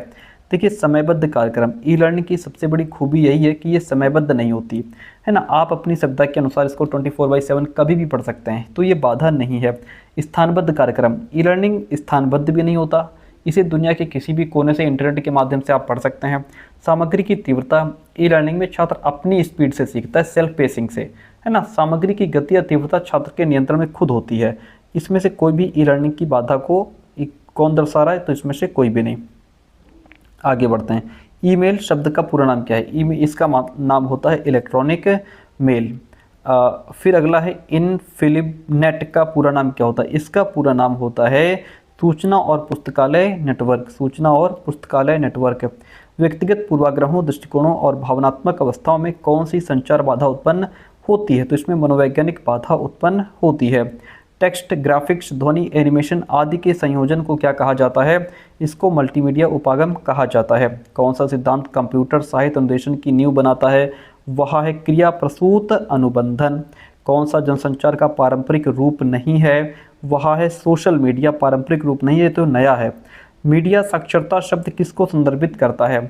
देखिए, समयबद्ध कार्यक्रम, ई लर्निंग की सबसे बड़ी खूबी यही है कि ये समयबद्ध नहीं होती है ना। आप अपनी सभ्यता के अनुसार इसको 24/7 कभी भी पढ़ सकते हैं, तो ये बाधा नहीं है। स्थानबद्ध कार्यक्रम, ई लर्निंग स्थानबद्ध भी नहीं होता, इसे दुनिया के किसी भी कोने से इंटरनेट के माध्यम से आप पढ़ सकते हैं। सामग्री की तीव्रता, ई लर्निंग में छात्र अपनी स्पीड से सीखता है, सेल्फ पेसिंग से, है ना। सामग्री की गति या तीव्रता छात्र के नियंत्रण में खुद होती है। इसमें से कोई भी ई लर्निंग की बाधा को कौन दर्शा रहा है? तो इसमें से कोई भी नहीं। आगे बढ़ते हैं। ईमेल शब्द का पूरा नाम क्या है? ईमेल, इसका नाम होता है इलेक्ट्रॉनिक मेल। फिर अगला है इनफिलिनेट का पूरा नाम क्या होता है? इसका पूरा नाम होता है सूचना और पुस्तकालय नेटवर्क। सूचना और पुस्तकालय नेटवर्क। व्यक्तिगत पूर्वाग्रहों, दृष्टिकोणों और भावनात्मक अवस्थाओं में कौन सी संचार बाधा उत्पन्न होती है? तो इसमें मनोवैज्ञानिक बाधा उत्पन्न होती है। टेक्स्ट, ग्राफिक्स, ध्वनि, एनिमेशन आदि के संयोजन को क्या कहा जाता है? इसको मल्टीमीडिया उपागम कहा जाता है। कौन सा सिद्धांत कंप्यूटर साहित्य अनुदेशन की नींव बनाता है? वह है क्रिया प्रसूत अनुबंधन। कौन सा जनसंचार का पारंपरिक रूप नहीं है? वह है सोशल मीडिया। पारंपरिक रूप नहीं है, तो नया है। मीडिया साक्षरता शब्द किसको संदर्भित करता है?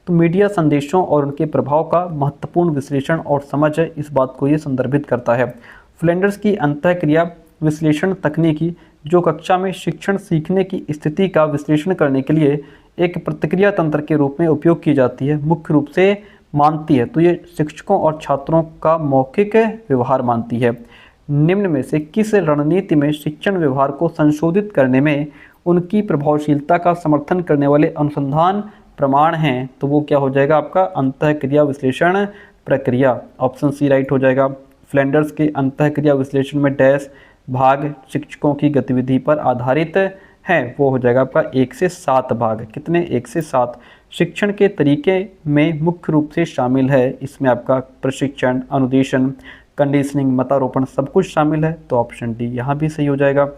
तो मीडिया संदेशों और उनके प्रभाव का महत्वपूर्ण विश्लेषण और समझ है, इस बात को ये संदर्भित करता है। फ्लेंडर्स की अंतःक्रिया विश्लेषण तकनीकी, जो कक्षा में शिक्षण सीखने की स्थिति का विश्लेषण करने के लिए एक प्रतिक्रिया तंत्र के रूप में उपयोग की जाती है, मुख्य रूप से मानती है। तो ये शिक्षकों और छात्रों का मौखिक व्यवहार मानती है। निम्न में से किस रणनीति में शिक्षण व्यवहार को संशोधित करने में उनकी प्रभावशीलता का समर्थन करने वाले अनुसंधान प्रमाण हैं? तो वो क्या हो जाएगा आपका? अंतःक्रिया विश्लेषण प्रक्रिया। ऑप्शन सी राइट हो जाएगा। फ्लेंडर्स के अंतःक्रिया विश्लेषण में डैश भाग शिक्षकों की गतिविधि पर आधारित हैं, वो हो जाएगा आपका 1 से 7 भाग। कितने? 1 से 7। शिक्षण के तरीके में मुख्य रूप से शामिल है, इसमें आपका प्रशिक्षण, अनुदेशन, कंडीशनिंग, मतारोपण सब कुछ शामिल है, तो ऑप्शन डी यहाँ भी सही हो जाएगा।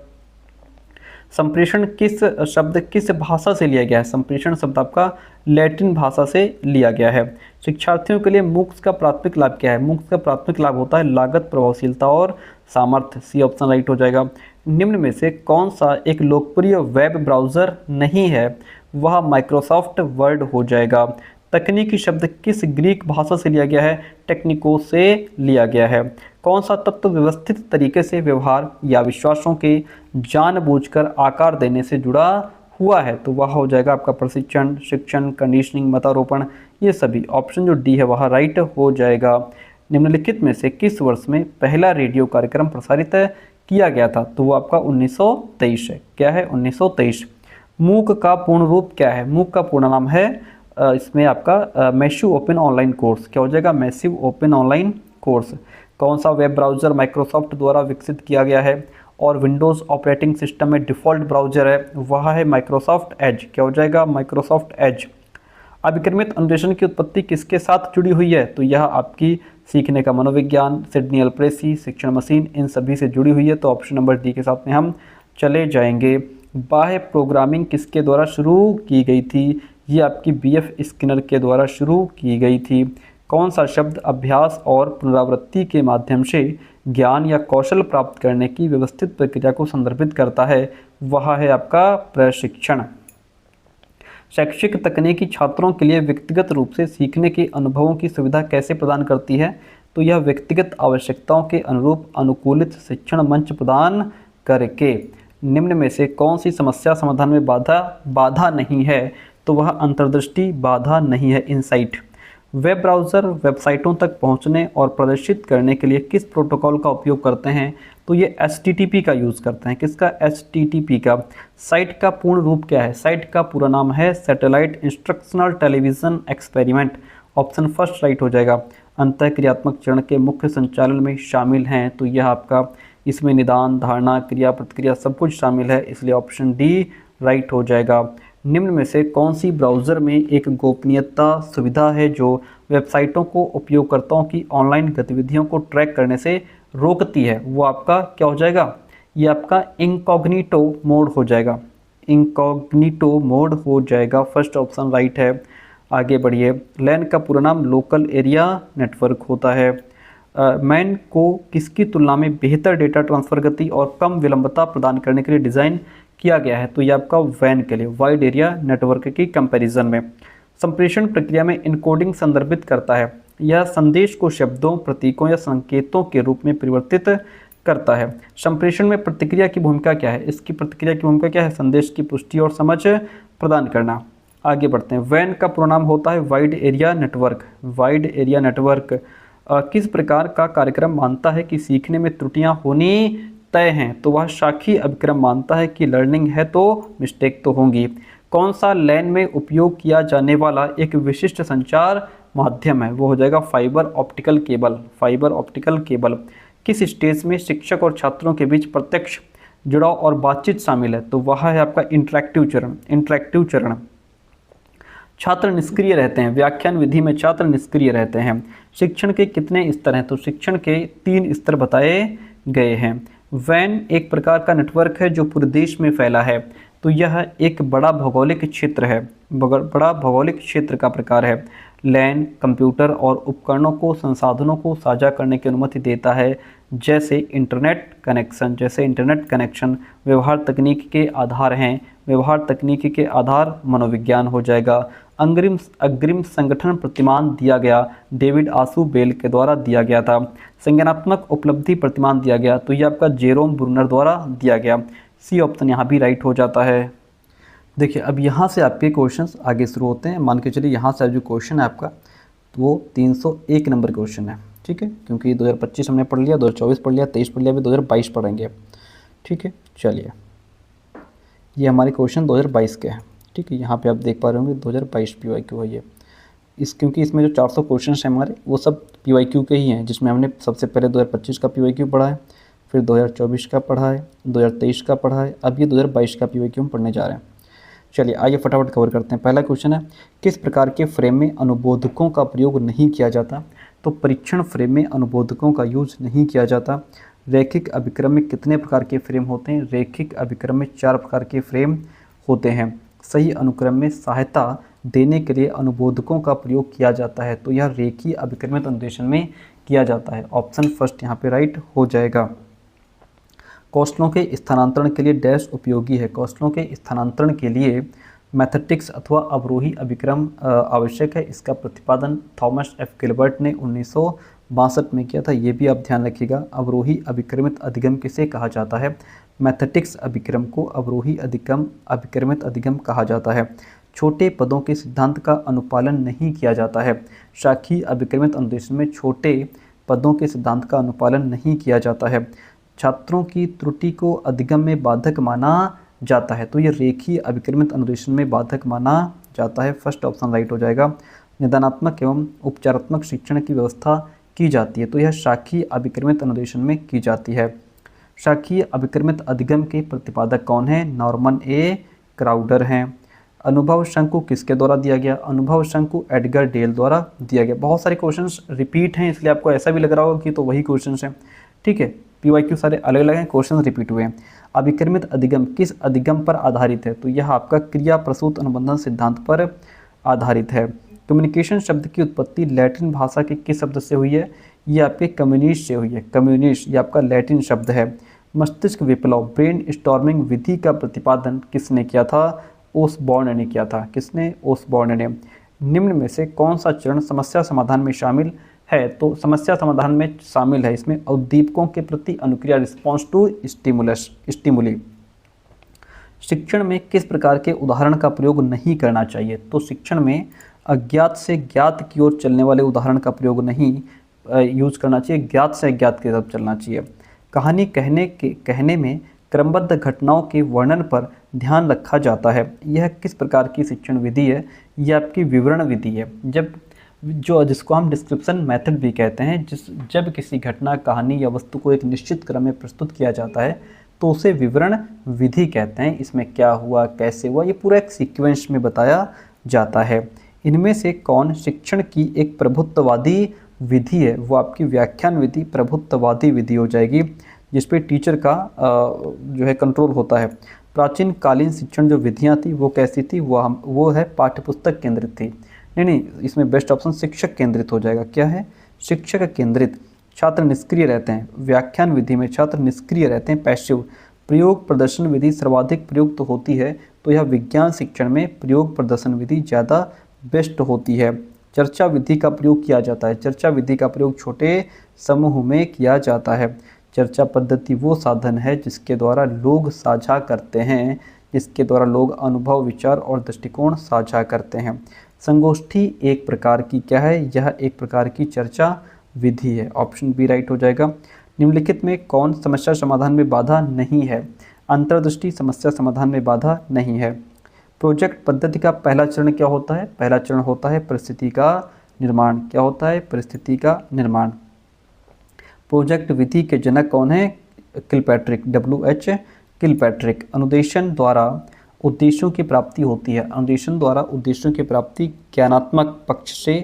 संप्रेषण किस भाषा से लिया गया है? संप्रेषण शब्द आपका लैटिन भाषा से लिया गया है। शिक्षार्थियों के लिए मूक्स का प्राथमिक लाभ क्या है? मूक्स का प्राथमिक लाभ होता है लागत, प्रभावशीलता और सामर्थ्य। सी ऑप्शन राइट हो जाएगा। निम्न में से कौन सा एक लोकप्रिय वेब ब्राउज़र नहीं है? वह माइक्रोसॉफ्ट वर्ड हो जाएगा। तकनीकी शब्द किस ग्रीक भाषा से लिया गया है? टेक्निको से लिया गया है। कौन सा तत्व व्यवस्थित तरीके से व्यवहार या विश्वासों के जानबूझकर आकार देने से जुड़ा हुआ है? तो वह हो जाएगा आपका प्रशिक्षण, शिक्षण, कंडीशनिंग, मतारोपण, ये सभी। ऑप्शन जो डी है वह राइट हो जाएगा। निम्नलिखित में से किस वर्ष में पहला रेडियो कार्यक्रम प्रसारित किया गया था? तो वो आपका 1923 है। क्या है? 1923। मूक का पूर्ण रूप क्या है? मूक का पूर्ण नाम है इसमें आपका मैसिव ओपन ऑनलाइन कोर्स। क्या हो जाएगा? Massive open online course. कौन सा वेब ब्राउज़र माइक्रोसॉफ्ट द्वारा विकसित किया गया है और विंडोज़ ऑपरेटिंग सिस्टम में डिफ़ॉल्ट ब्राउज़र है? वह है माइक्रोसॉफ्ट एज। क्या हो जाएगा? Microsoft Edge. अभिक्रमित अनुदेशन की उत्पत्ति किसके साथ जुड़ी हुई है? तो यह आपकी सीखने का मनोविज्ञान, सिडनी एल्प्रेसी, शिक्षण मशीन, इन सभी से जुड़ी हुई है, तो ऑप्शन नंबर डी के साथ में हम चले जाएंगे। बाह्य प्रोग्रामिंग किसके द्वारा शुरू की गई थी? ये आपकी बीएफ स्किनर के द्वारा शुरू की गई थी। कौन सा शब्द अभ्यास और पुनरावृत्ति के माध्यम से ज्ञान या कौशल प्राप्त करने की व्यवस्थित प्रक्रिया को संदर्भित करता है? वह है आपका प्रशिक्षण। शैक्षिक तकनीकी छात्रों के लिए व्यक्तिगत रूप से सीखने के अनुभवों की सुविधा कैसे प्रदान करती है? तो यह व्यक्तिगत आवश्यकताओं के अनुरूप अनुकूलित शिक्षण मंच प्रदान करके। निम्न में से कौन सी समस्या समाधान में बाधा नहीं है? तो वह अंतर्दृष्टि, बाधा नहीं है, इनसाइट। वेब ब्राउज़र वेबसाइटों तक पहुंचने और प्रदर्शित करने के लिए किस प्रोटोकॉल का उपयोग करते हैं? तो ये HTTP का यूज़ करते हैं। किसका? HTTP का। साइट का पूर्ण रूप क्या है? साइट का पूरा नाम है satellite instructional television experiment. Option first right हो जाएगा। अंतःक्रियात्मक चरण के मुख्य संचालन में शामिल हैं, तो यह आपका इसमें निदान, धारणा, क्रिया, प्रतिक्रिया सब कुछ शामिल है, इसलिए ऑप्शन डी राइट हो जाएगा। निम्न में से कौन सी ब्राउज़र में एक गोपनीयता सुविधा है जो वेबसाइटों को उपयोगकर्ताओं की ऑनलाइन गतिविधियों को ट्रैक करने से रोकती है? वो आपका क्या हो जाएगा? ये आपका इनकॉग्निटो मोड हो जाएगा। इनकॉग्निटो मोड हो जाएगा, फर्स्ट ऑप्शन राइट है। आगे बढ़िए। लैन का पूरा नाम लोकल एरिया नेटवर्क होता है। मैन को किसकी तुलना में बेहतर डेटा ट्रांसफ़र गति और कम विलंबता प्रदान करने के लिए डिज़ाइन किया गया है? तो ये आपका वैन के लिए, वाइड एरिया नेटवर्क की कंपैरिजन में। संप्रेषण प्रक्रिया में इनकोडिंग संदर्भित करता है। यह संदेश को शब्दों, प्रतीकों या संकेतों के रूप में परिवर्तित करता है। संप्रेषण में प्रतिक्रिया की भूमिका क्या है? इसकी प्रतिक्रिया की भूमिका क्या है? संदेश की पुष्टि और समझ प्रदान करना। आगे बढ़ते हैं। वैन का पूरा नाम होता है wide area network. Wide area network किस प्रकार का कार्यक्रम मानता है कि सीखने में त्रुटियां होनी तय हैं? तो वह शाखी अभिक्रम मानता है कि लर्निंग है तो मिस्टेक तो होंगी। कौन सा लैन में उपयोग किया जाने वाला एक विशिष्ट संचार माध्यम है? वो हो जाएगा fibre optical cable. Fibre optical cable. किस स्टेज में शिक्षक और छात्रों के बीच प्रत्यक्ष जुड़ाव और बातचीत शामिल है? तो वह है आपका इंटरैक्टिव चरण। इंटरैक्टिव चरण। छात्र निष्क्रिय रहते हैं। व्याख्यान विधि में छात्र निष्क्रिय रहते हैं। शिक्षण के कितने स्तर हैं? तो शिक्षण के 3 स्तर बताए गए हैं। वैन एक प्रकार का नेटवर्क है जो पूरे देश में फैला है, तो यह एक बड़ा भौगोलिक क्षेत्र है। बड़ा भौगोलिक क्षेत्र का प्रकार है। लैन कंप्यूटर और उपकरणों को संसाधनों को साझा करने की अनुमति देता है, जैसे इंटरनेट कनेक्शन। जैसे इंटरनेट कनेक्शन। व्यवहार तकनीक के आधार हैं। व्यवहार तकनीक के आधार मनोविज्ञान हो जाएगा। अग्रिम संगठन प्रतिमान दिया गया, डेविड आसू बेल के द्वारा दिया गया था। संज्ञानात्मक उपलब्धि प्रतिमान दिया गया, तो ये आपका जेरोम ब्रूनर द्वारा दिया गया। सी ऑप्शन यहाँ भी राइट हो जाता है। देखिए अब यहाँ से आपके क्वेश्चंस आगे शुरू होते हैं। मान के चलिए यहाँ से जो क्वेश्चन है आपका, तो वो 301 नंबर क्वेश्चन है। ठीक है, क्योंकि 2025 हमने पढ़ लिया, 2024 पढ़ लिया, 23 पढ़ लिया, अभी 2022 पढ़ेंगे। ठीक है, चलिए ये हमारे क्वेश्चन 2022 के हैं। ठीक है, यहाँ पे आप देख पा रहे होंगे 2022 PYQ है ये। क्योंकि इसमें जो 400 क्वेश्चन हैं हमारे, वो सब PYQ के ही हैं, जिसमें हमने सबसे पहले 2025 का PYQ पढ़ा है, फिर 2024 का पढ़ा है, 2023 का पढ़ा है, अब ये 2022 का PYQ हम पढ़ने जा रहे हैं। चलिए आइए फटाफट कवर करते हैं। पहला क्वेश्चन है, किस प्रकार के फ्रेम में अनुबोधकों का प्रयोग नहीं किया जाता? तो परीक्षण फ्रेम में अनुबोधकों का यूज नहीं किया जाता। रैखिक अभिक्रम में कितने प्रकार के फ्रेम होते हैं? रैखिक अभिक्रम में 4 प्रकार के फ्रेम होते हैं। सही अनुक्रम में सहायता देने के लिए अनुबोधकों का प्रयोग किया जाता है, तो यह रेखीय अभिक्रमित अनुदेशन में किया जाता है। ऑप्शन फर्स्ट यहाँ पे राइट हो जाएगा। कौशलों के स्थानांतरण के लिए डैश उपयोगी है? कौशलों के स्थानांतरण के लिए मैथेटिक्स अथवा अवरोही अभिक्रम आवश्यक है। इसका प्रतिपादन थॉमस एफ गिलबर्ट ने 1962 में किया था। ये भी आप ध्यान रखिएगा। अवरोही अभिक्रमित अधिगम किसे कहा जाता है? मैथेटिक्स अभिक्रम को अवरोही अभिक्रमित अधिगम कहा जाता है। छोटे पदों के सिद्धांत का अनुपालन नहीं किया जाता है। शाखीय अभिक्रमित अनुदेशन में छोटे पदों के सिद्धांत का अनुपालन नहीं किया जाता है। छात्रों की त्रुटि को अधिगम में बाधक माना जाता है, तो ये रेखीय अभिक्रमित अनुदेशन में बाधक माना जाता है। फर्स्ट ऑप्शन राइट हो जाएगा। निदानात्मक एवं उपचारात्मक शिक्षण की व्यवस्था की जाती है, तो यह शाखीय अभिक्रमित अनुदेशन में की जाती है। शाखीय अभिक्रमित अधिगम के प्रतिपादक कौन है? नॉर्मन ए क्राउडर हैं। अनुभव शंकु किसके द्वारा दिया गया? अनुभव शंकु एडगर डेल द्वारा दिया गया। बहुत सारे क्वेश्चंस रिपीट हैं, इसलिए आपको ऐसा भी लग रहा होगा कि तो वही क्वेश्चंस हैं। ठीक है, PYQ सारे अलग अलग हैं, क्वेश्चन रिपीट हुए हैं। अभिक्रमित अधिगम किस अधिगम पर आधारित है? तो यह आपका क्रिया प्रसूत अनुबंधन सिद्धांत पर आधारित है। कम्युनिकेशन शब्द की उत्पत्ति लैटिन भाषा के किस शब्द से हुई है? ये आपके कम्युनिस्ट से हुई है। कम्युनिस्ट ये आपका लैटिन शब्द है। मस्तिष्क विप्लव ब्रेन स्टॉर्मिंग विधि का प्रतिपादन किसने किया था? ओसबॉर्न ने किया था। किसने? ओसबॉर्न ने। निम्न में से कौन सा चरण समस्या समाधान में शामिल है? तो समस्या समाधान में शामिल है इसमें उद्दीपकों के प्रति अनुक्रिया, रिस्पॉन्स टू स्टिमुली। शिक्षण में किस प्रकार के उदाहरण का प्रयोग नहीं करना चाहिए? तो शिक्षण में अज्ञात से ज्ञात की ओर चलने वाले उदाहरण का प्रयोग नहीं यूज करना चाहिए, ज्ञात से अज्ञात की तरफ चलना चाहिए। कहानी कहने में क्रमबद्ध घटनाओं के वर्णन पर ध्यान रखा जाता है। यह किस प्रकार की शिक्षण विधि है? यह आपकी विवरण विधि है। जिसको हम डिस्क्रिप्शन मेथड भी कहते हैं, जब किसी घटना, कहानी या वस्तु को एक निश्चित क्रम में प्रस्तुत किया जाता है तो उसे विवरण विधि कहते हैं। इसमें क्या हुआ, कैसे हुआ, ये पूरा एक सीक्वेंस में बताया जाता है। इनमें से कौन शिक्षण की एक प्रभुत्ववादी विधि है? वो आपकी व्याख्यान विधि प्रभुत्ववादी विधि हो जाएगी, जिसपे टीचर का जो है कंट्रोल होता है। प्राचीन कालीन शिक्षण जो विधियाँ थी वो कैसी थी? वो है पाठ्यपुस्तक केंद्रित थी। नहीं, इसमें बेस्ट ऑप्शन शिक्षक केंद्रित हो जाएगा। क्या है? शिक्षक केंद्रित। छात्र निष्क्रिय रहते हैं। व्याख्यान विधि में छात्र निष्क्रिय रहते हैं, पैसिव। प्रयोग प्रदर्शन विधि सर्वाधिक प्रयुक्त होती है, तो यह विज्ञान शिक्षण में प्रयोग प्रदर्शन विधि ज़्यादा बेस्ट होती है। चर्चा विधि का प्रयोग किया जाता है। चर्चा विधि का प्रयोग छोटे समूह में किया जाता है। चर्चा पद्धति वो साधन है जिसके द्वारा लोग साझा करते हैं, जिसके द्वारा लोग अनुभव, विचार और दृष्टिकोण साझा करते हैं। संगोष्ठी एक प्रकार की क्या है? यह एक प्रकार की चर्चा विधि है। ऑप्शन बी राइट हो जाएगा। निम्नलिखित में कौन समस्या समाधान में बाधा नहीं है? अंतर्दृष्टि समस्या समाधान में बाधा नहीं है। प्रोजेक्ट पद्धति का पहला चरण क्या होता है? पहला चरण होता है परिस्थिति का निर्माण। क्या होता है? परिस्थिति का निर्माण। प्रोजेक्ट विधि के जनक कौन है? Kilpatrick, WH Kilpatrick. अनुदेशन द्वारा उद्देश्यों की प्राप्ति होती है। अनुदेशन द्वारा उद्देश्यों की प्राप्ति ज्ञानात्मक पक्ष से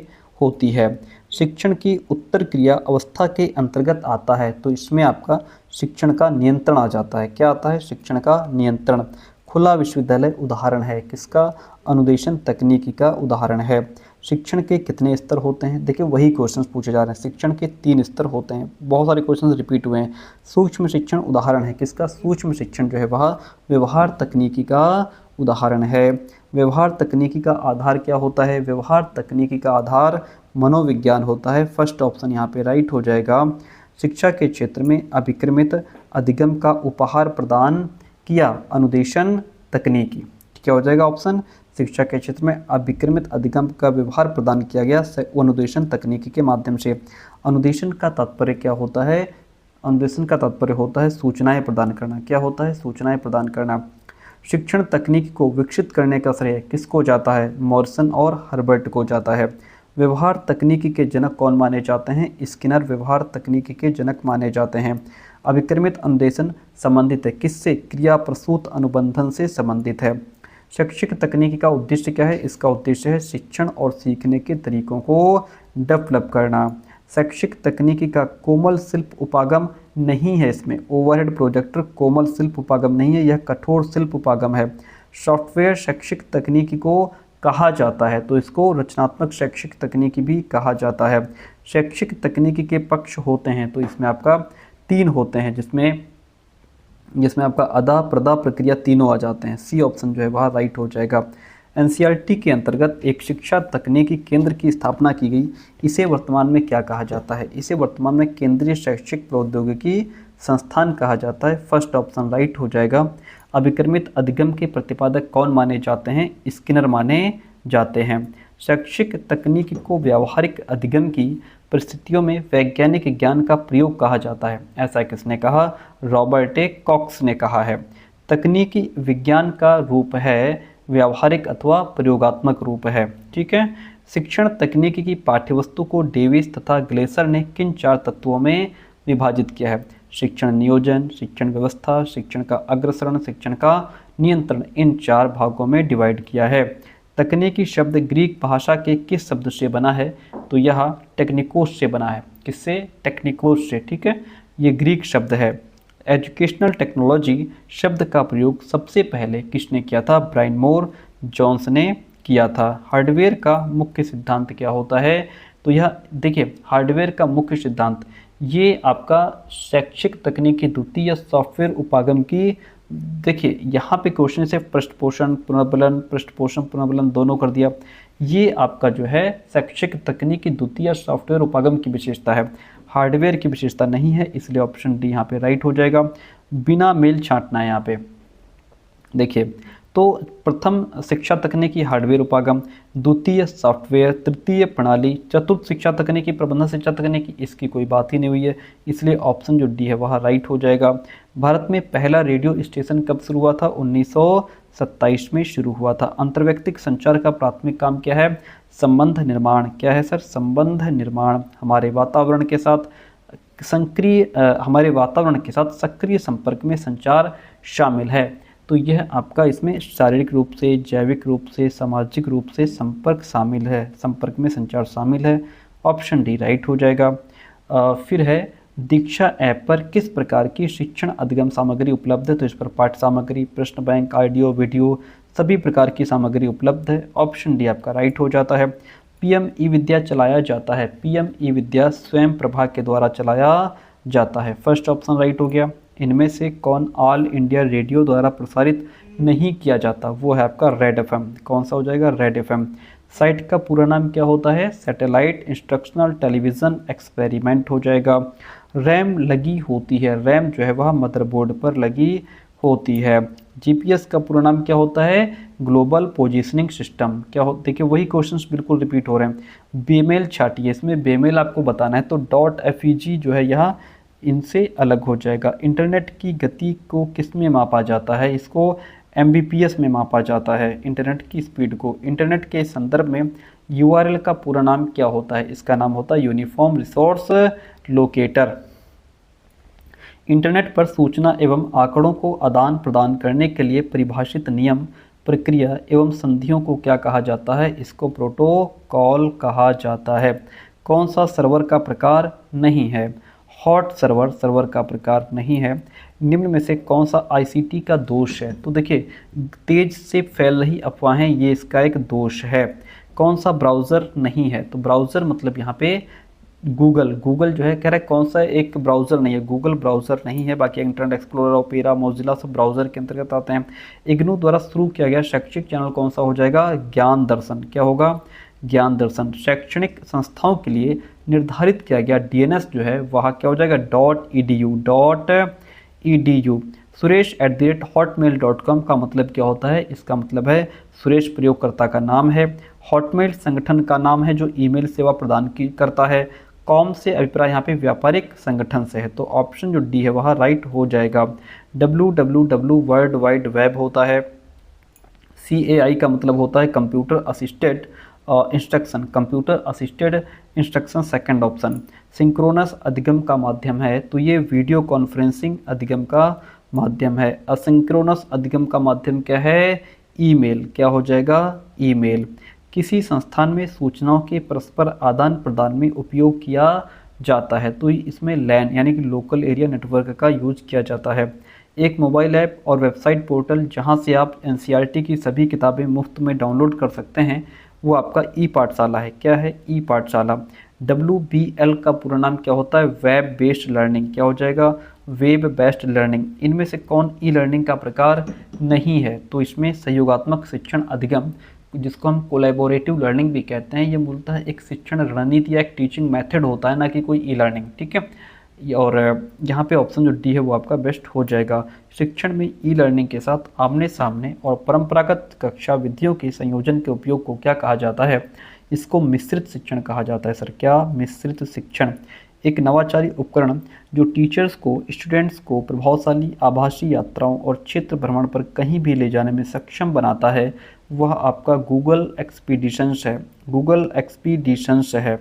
होती है। शिक्षण की उत्तर क्रिया अवस्था के अंतर्गत आता है, तो इसमें आपका शिक्षण का नियंत्रण आ जाता है। क्या आता है? शिक्षण का नियंत्रण। खुला विश्वविद्यालय उदाहरण है किसका? अनुदेशन तकनीकी का उदाहरण है। शिक्षण के कितने स्तर होते हैं? देखिए वही क्वेश्चंस पूछे जा रहे हैं। शिक्षण के 3 स्तर होते हैं। बहुत सारे क्वेश्चंस रिपीट हुए हैं। सूक्ष्म शिक्षण उदाहरण है किसका? सूक्ष्म शिक्षण जो है वह व्यवहार तकनीकी का उदाहरण है। व्यवहार तकनीकी का आधार क्या होता है? व्यवहार तकनीकी का आधार मनोविज्ञान होता है। फर्स्ट ऑप्शन यहाँ पे राइट हो जाएगा। शिक्षा के क्षेत्र में अभिक्रमित अधिगम का उपहार प्रदान किया, अनुदेशन तकनीकी। क्या हो जाएगा ऑप्शन? शिक्षा के क्षेत्र में अभिक्रमित अधिगम का व्यवहार प्रदान किया गया अनुदेशन तकनीकी के माध्यम से। अनुदेशन का तात्पर्य क्या होता है? अनुदेशन का तात्पर्य होता है सूचनाएं प्रदान करना। क्या होता है? सूचनाएं प्रदान करना। शिक्षण तकनीक को विकसित करने का श्रेय किसको जाता है? मॉरिसन और हर्बर्ट को जाता है। व्यवहार तकनीकी के जनक कौन माने जाते हैं? स्किनर व्यवहार तकनीकी के जनक माने जाते हैं। अभिक्रमित अनुदेशन संबंधित है किससे? क्रिया प्रसूत अनुबंधन से संबंधित है। शैक्षिक तकनीकी का उद्देश्य क्या है? इसका उद्देश्य है शिक्षण और सीखने के तरीकों को डेवलप करना। शैक्षिक तकनीकी का कोमल शिल्प उपागम नहीं है। इसमें ओवरहेड प्रोजेक्टर कोमल शिल्प उपागम नहीं है, यह कठोर शिल्प उपागम है। सॉफ्टवेयर शैक्षिक तकनीकी को कहा जाता है, तो इसको रचनात्मक शैक्षिक तकनीकी भी कहा जाता है। शैक्षिक तकनीकी के पक्ष होते हैं, तो इसमें आपका 3 होते हैं, जिसमें आपका अदा प्रदा प्रक्रिया तीनों आ जाते हैं। सी ऑप्शन जो है वह राइट हो जाएगा। एनसीईआरटी के अंतर्गत एक शिक्षा तकनीकी केंद्र की स्थापना की गई, इसे वर्तमान में क्या कहा जाता है? इसे वर्तमान में केंद्रीय शैक्षिक प्रौद्योगिकी संस्थान कहा जाता है। फर्स्ट ऑप्शन राइट हो जाएगा। अभिक्रमित अधिगम के प्रतिपादक कौन माने जाते हैं? स्किनर माने जाते हैं। शैक्षिक तकनीक को व्यावहारिक अधिगम की परिस्थितियों में वैज्ञानिक ज्ञान का प्रयोग कहा जाता है, ऐसा किसने कहा? रॉबर्ट ए कॉक्स ने कहा है। तकनीकी विज्ञान का रूप है व्यावहारिक अथवा प्रयोगात्मक रूप है। ठीक है। शिक्षण तकनीकी की पाठ्यवस्तु को डेविस तथा ग्लेसर ने किन 4 तत्वों में विभाजित किया है? शिक्षण नियोजन, शिक्षण व्यवस्था, शिक्षण का अग्रसरण, शिक्षण का नियंत्रण, इन 4 भागों में डिवाइड किया है। तकनीकी शब्द ग्रीक भाषा के किस शब्द से बना है? तो यह टेक्निकोस से बना है। किससे? टेक्निकोस से। ठीक है, ये ग्रीक शब्द है। एजुकेशनल टेक्नोलॉजी शब्द का प्रयोग सबसे पहले किसने किया था? ब्रायन मोर जोन्स ने किया था। हार्डवेयर का मुख्य सिद्धांत क्या होता है? तो यह देखिए, हार्डवेयर का मुख्य सिद्धांत ये आपका शैक्षिक तकनीकी द्वितीय सॉफ्टवेयर उपागम की, देखिए यहाँ पे क्वेश्चन से पृष्ठपोषण पुनर्बलन, पृष्ठपोषण पुनर्बलन दोनों कर दिया। ये आपका जो है शैक्षिक तकनीकी द्वितीय सॉफ्टवेयर उपागम की विशेषता है, हार्डवेयर की विशेषता नहीं है, इसलिए ऑप्शन डी यहाँ पे राइट हो जाएगा। बिना मेल छांटना, यहाँ पे देखिए, तो प्रथम शिक्षा तकनीकी हार्डवेयर उपागम, द्वितीय सॉफ्टवेयर, तृतीय प्रणाली, चतुर्थ शिक्षा तकनीकी प्रबंधन शिक्षा तकनीकी, इसकी कोई बात ही नहीं हुई है, इसलिए ऑप्शन जो डी है वह राइट हो जाएगा। भारत में पहला रेडियो स्टेशन कब शुरू हुआ था? 1927 में शुरू हुआ था। अंतर्व्यक्तिक संचार का प्राथमिक काम क्या है? संबंध निर्माण। क्या है सर? संबंध निर्माण। हमारे वातावरण के साथ सक्रिय संपर्क में संचार शामिल है। तो यह आपका इसमें शारीरिक रूप से, जैविक रूप से, सामाजिक रूप से संपर्क शामिल है, संपर्क में संचार शामिल है। ऑप्शन डी राइट हो जाएगा। फिर है दीक्षा ऐप पर किस प्रकार की शिक्षण अधिगम सामग्री उपलब्ध है? तो इस पर पाठ्य सामग्री, प्रश्न बैंक, ऑडियो, वीडियो सभी प्रकार की सामग्री उपलब्ध है। ऑप्शन डी आपका राइट हो जाता है। पीएम ई विद्या चलाया जाता है। पीएम ई विद्या स्वयं प्रभा के द्वारा चलाया जाता है। फर्स्ट ऑप्शन राइट हो गया। इनमें से कौन ऑल इंडिया रेडियो द्वारा प्रसारित नहीं किया जाता? वो है आपका रेड एफएम। कौन सा हो जाएगा? Red FM. साइट का पूरा नाम क्या होता है? सैटेलाइट इंस्ट्रक्शनल टेलीविज़न एक्सपेरिमेंट हो जाएगा। रैम लगी होती है। रैम जो है वह मदरबोर्ड पर लगी होती है। जीपीएस का पूरा नाम क्या होता है? Global positioning system. क्या हो, देखिए वही क्वेश्चंस बिल्कुल रिपीट हो रहे हैं। बेमेल छाटिए, इसमें बेमेल आपको बताना है, तो .feg जो है यहाँ इनसे अलग हो जाएगा। इंटरनेट की गति को किस में मापा जाता है? इसको mbps में मापा जाता है, इंटरनेट की स्पीड को। इंटरनेट के संदर्भ में URL का पूरा नाम क्या होता है? इसका नाम होता है यूनिफॉर्म रिसोर्स लोकेटर। इंटरनेट पर सूचना एवं आंकड़ों को आदान प्रदान करने के लिए परिभाषित नियम, प्रक्रिया एवं संधियों को क्या कहा जाता है? इसको प्रोटोकॉल कहा जाता है। कौन सा सर्वर का प्रकार नहीं है? हॉट सर्वर सर्वर का प्रकार नहीं है। निम्न में से कौन सा ICT का दोष है? तो देखिए, तेज से फैल रही अफवाहें, ये इसका एक दोष है। कौन सा ब्राउज़र नहीं है? तो ब्राउज़र मतलब यहाँ पे गूगल जो है, कह रहा है कौन सा एक ब्राउज़र नहीं है? गूगल ब्राउज़र नहीं है। बाकी इंटरनेट एक्सप्लोरर, ओपेरा, मोजिला सब ब्राउज़र के अंतर्गत आते हैं। इग्नू द्वारा शुरू किया गया शैक्षिक चैनल कौन सा हो जाएगा? ज्ञान दर्शन। क्या होगा? ज्ञान दर्शन। शैक्षणिक संस्थाओं के लिए निर्धारित किया गया DNS जो है वह क्या हो जाएगा? .edu। suresh@hotmail.com का मतलब क्या होता है? इसका मतलब है सुरेश प्रयोगकर्ता का नाम है। हॉटमेल संगठन का नाम है जो ईमेल सेवा प्रदान करता है। कॉम से अभिप्राय यहाँ पे व्यापारिक संगठन से है, तो ऑप्शन जो डी है वह राइट हो जाएगा। www वर्ल्ड वाइड वेब होता है। CAI का मतलब होता है computer assisted instruction, computer assisted instruction second option. Synchronous अधिगम का माध्यम है, तो ये वीडियो कॉन्फ्रेंसिंग अधिगम का माध्यम है। असिंक्रोनस अधिगम का माध्यम क्या है? ईमेल। क्या हो जाएगा? ईमेल। किसी संस्थान में सूचनाओं के परस्पर आदान प्रदान में उपयोग किया जाता है, तो इसमें LAN यानी कि लोकल एरिया नेटवर्क का यूज किया जाता है। एक मोबाइल ऐप और वेबसाइट पोर्टल जहां से आप NCERT की सभी किताबें मुफ्त में डाउनलोड कर सकते हैं, वो आपका ई पाठशाला है। क्या है? ई पाठशाला। WBL का पूरा नाम क्या होता है? Web based learning. क्या हो जाएगा? Web based learning. इनमें से कौन ई लर्निंग का प्रकार नहीं है? तो इसमें सहयोगात्मक शिक्षण अधिगम, जिसको हम कोलैबोरेटिव लर्निंग भी कहते हैं, ये मूलतः एक शिक्षण रणनीति या एक टीचिंग मेथड होता है, ना कि कोई ई लर्निंग। ठीक है, और यहाँ पे ऑप्शन जो डी है वो आपका बेस्ट हो जाएगा। शिक्षण में ई लर्निंग के साथ आमने सामने और परंपरागत कक्षा विधियों के संयोजन के उपयोग को क्या कहा जाता है? इसको मिश्रित शिक्षण कहा जाता है सर। क्या? मिश्रित शिक्षण। एक नवाचारी उपकरण जो टीचर्स को, स्टूडेंट्स को प्रभावशाली आभासी यात्राओं और क्षेत्र भ्रमण पर कहीं भी ले जाने में सक्षम बनाता है, वह आपका गूगल एक्सपीडिशंस है। गूगल एक्सपीडिशंस है।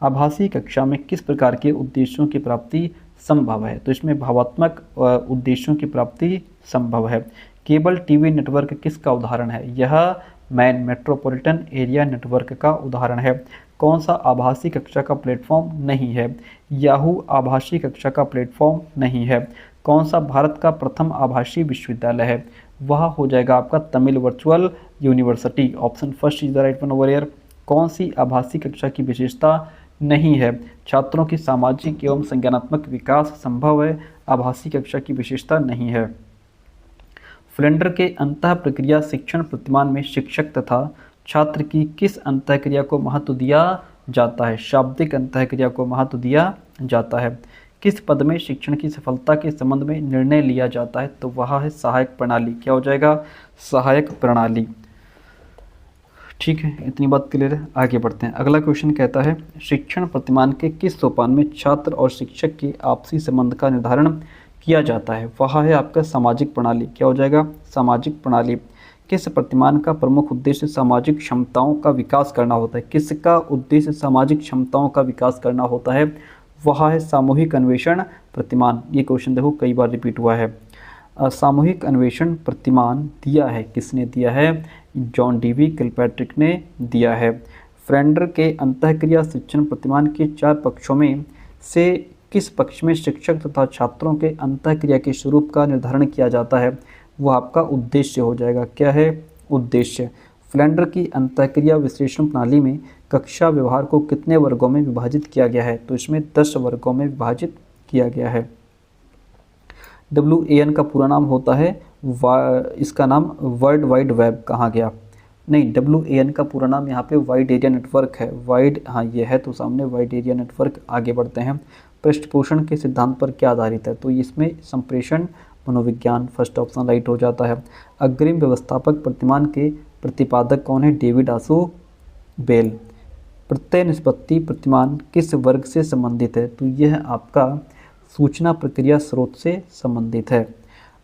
आभासी कक्षा में किस प्रकार के उद्देश्यों की प्राप्ति संभव है? तो इसमें भावात्मक उद्देश्यों की प्राप्ति संभव है। केबल टीवी नेटवर्क किसका उदाहरण है? यह मैन मेट्रोपॉलिटन एरिया नेटवर्क का उदाहरण है। कौन सा आभासी कक्षा का प्लेटफॉर्म नहीं है? याहू आभासी कक्षा का प्लेटफॉर्म नहीं है। कौन सा भारत का प्रथम आभासी विश्वविद्यालय है? वह हो जाएगा आपका Tamil virtual university. Option first is the right one over here. कौन सी आभासी कक्षा की विशेषता नहीं है? छात्रों की सामाजिक एवं संज्ञानात्मक विकास संभव है, आभासी कक्षा की विशेषता नहीं है। फ्लेंडर के अंतः प्रक्रिया शिक्षण प्रतिमान में शिक्षक तथा छात्र की किस अंतःक्रिया को महत्व दिया जाता है? शाब्दिक अंतःक्रिया को महत्व दिया जाता है। किस पद में शिक्षण की सफलता के संबंध में निर्णय लिया जाता है? तो वह है सहायक प्रणाली। क्या हो जाएगा? सहायक प्रणाली। ठीक है, इतनी बात क्लियर है। आगे बढ़ते हैं। अगला क्वेश्चन कहता है शिक्षण प्रतिमान के किस सोपान में छात्र और शिक्षक के आपसी संबंध का निर्धारण किया जाता है? वह है आपका सामाजिक प्रणाली। क्या हो जाएगा? सामाजिक प्रणाली। किस प्रतिमान का प्रमुख उद्देश्य सामाजिक क्षमताओं का विकास करना होता है? किसका उद्देश्य सामाजिक क्षमताओं का विकास करना होता है? वह है सामूहिक अन्वेषण प्रतिमान। ये क्वेश्चन देखो कई बार रिपीट हुआ है। सामूहिक अन्वेषण प्रतिमान दिया है, किसने दिया है? जॉन डीवी किलपैट्रिक ने दिया है। फ्रेंडर के अंतःक्रिया शिक्षण प्रतिमान के 4 पक्षों में से किस पक्ष में शिक्षक तथा छात्रों के अंतःक्रिया के स्वरूप का निर्धारण किया जाता है? वह आपका उद्देश्य हो जाएगा। क्या है? उद्देश्य। फ्लेंडर की अंतःक्रिया विश्लेषण प्रणाली में कक्षा व्यवहार को कितने वर्गों में विभाजित किया गया है? तो इसमें 10 वर्गों में विभाजित किया गया है। WAN का पूरा नाम होता है इसका नाम वर्ल्ड वाइड वेब। कहाँ गया? नहीं, WAN का पूरा नाम यहाँ पे वाइड एरिया नेटवर्क है। वाइड, हाँ ये है तो सामने वाइड एरिया नेटवर्क। आगे बढ़ते हैं। पृष्ठपोषण के सिद्धांत पर क्या आधारित है? तो इसमें संप्रेषण मनोविज्ञान, फर्स्ट ऑप्शन राइट हो जाता है। अग्रिम व्यवस्थापक प्रतिमान के प्रतिपादक कौन है? डेविड आसू बेल। प्रत्यय निष्पत्ति प्रतिमान किस वर्ग से संबंधित है? तो यह आपका सूचना प्रक्रिया स्रोत से संबंधित है।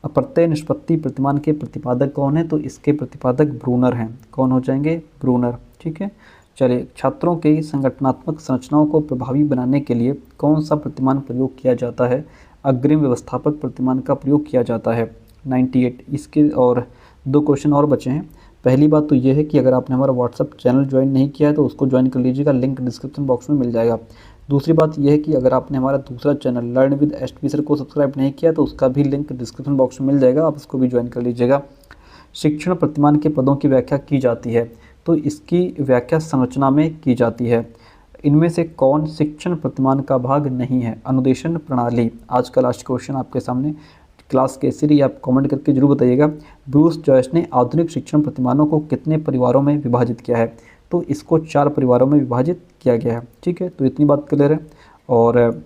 प्रत्यय निष्पत्ति प्रतिमान के प्रतिपादक कौन है? तो इसके प्रतिपादक ब्रूनर हैं। कौन हो जाएंगे? ब्रूनर। ठीक है, चलिए। छात्रों के संगठनात्मक संरचनाओं को प्रभावी बनाने के लिए कौन सा प्रतिमान प्रयोग किया जाता है? अग्रिम व्यवस्थापक प्रतिमान का प्रयोग किया जाता है। 98। इसके और 2 क्वेश्चन और बचे हैं। पहली बात तो ये है कि अगर आपने हमारा व्हाट्सअप चैनल ज्वाइन नहीं किया है तो उसको ज्वाइन कर लीजिएगा, लिंक डिस्क्रिप्शन बॉक्स में मिल जाएगा। दूसरी बात यह है कि अगर आपने हमारा दूसरा channel learn with SP sir को सब्सक्राइब नहीं किया तो उसका भी लिंक डिस्क्रिप्शन बॉक्स में मिल जाएगा, आप उसको भी ज्वाइन कर लीजिएगा। शिक्षण प्रतिमान के पदों की व्याख्या की जाती है, तो इसकी व्याख्या संरचना में की जाती है। इनमें से कौन शिक्षण प्रतिमान का भाग नहीं है? अनुदेशन प्रणाली। आज का लास्ट क्वेश्चन आपके सामने। क्लास कैसी रही आप कमेंट करके जरूर बताइएगा। ब्रूस जॉयस ने आधुनिक शिक्षण प्रतिमानों को कितने परिवारों में विभाजित किया है? तो इसको 4 परिवारों में विभाजित किया गया है। ठीक है, तो इतनी बात क्लियर है। और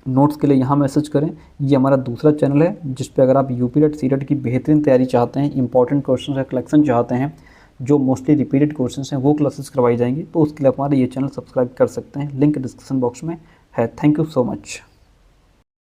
नोट्स के लिए यहाँ मैसेज करें। ये हमारा दूसरा चैनल है जिस पे अगर आप यूपीटेट सीटेट की बेहतरीन तैयारी चाहते हैं, इंपॉर्टेंट क्वेश्चन का कलेक्शन चाहते हैं, जो मोस्टली रिपीटेड क्वेश्चन हैं वो क्लासेस करवाई जाएंगी, तो उसके लिए हमारे ये चैनल सब्सक्राइब कर सकते हैं। लिंक डिस्क्रिप्शन बॉक्स में है। Thank you so much.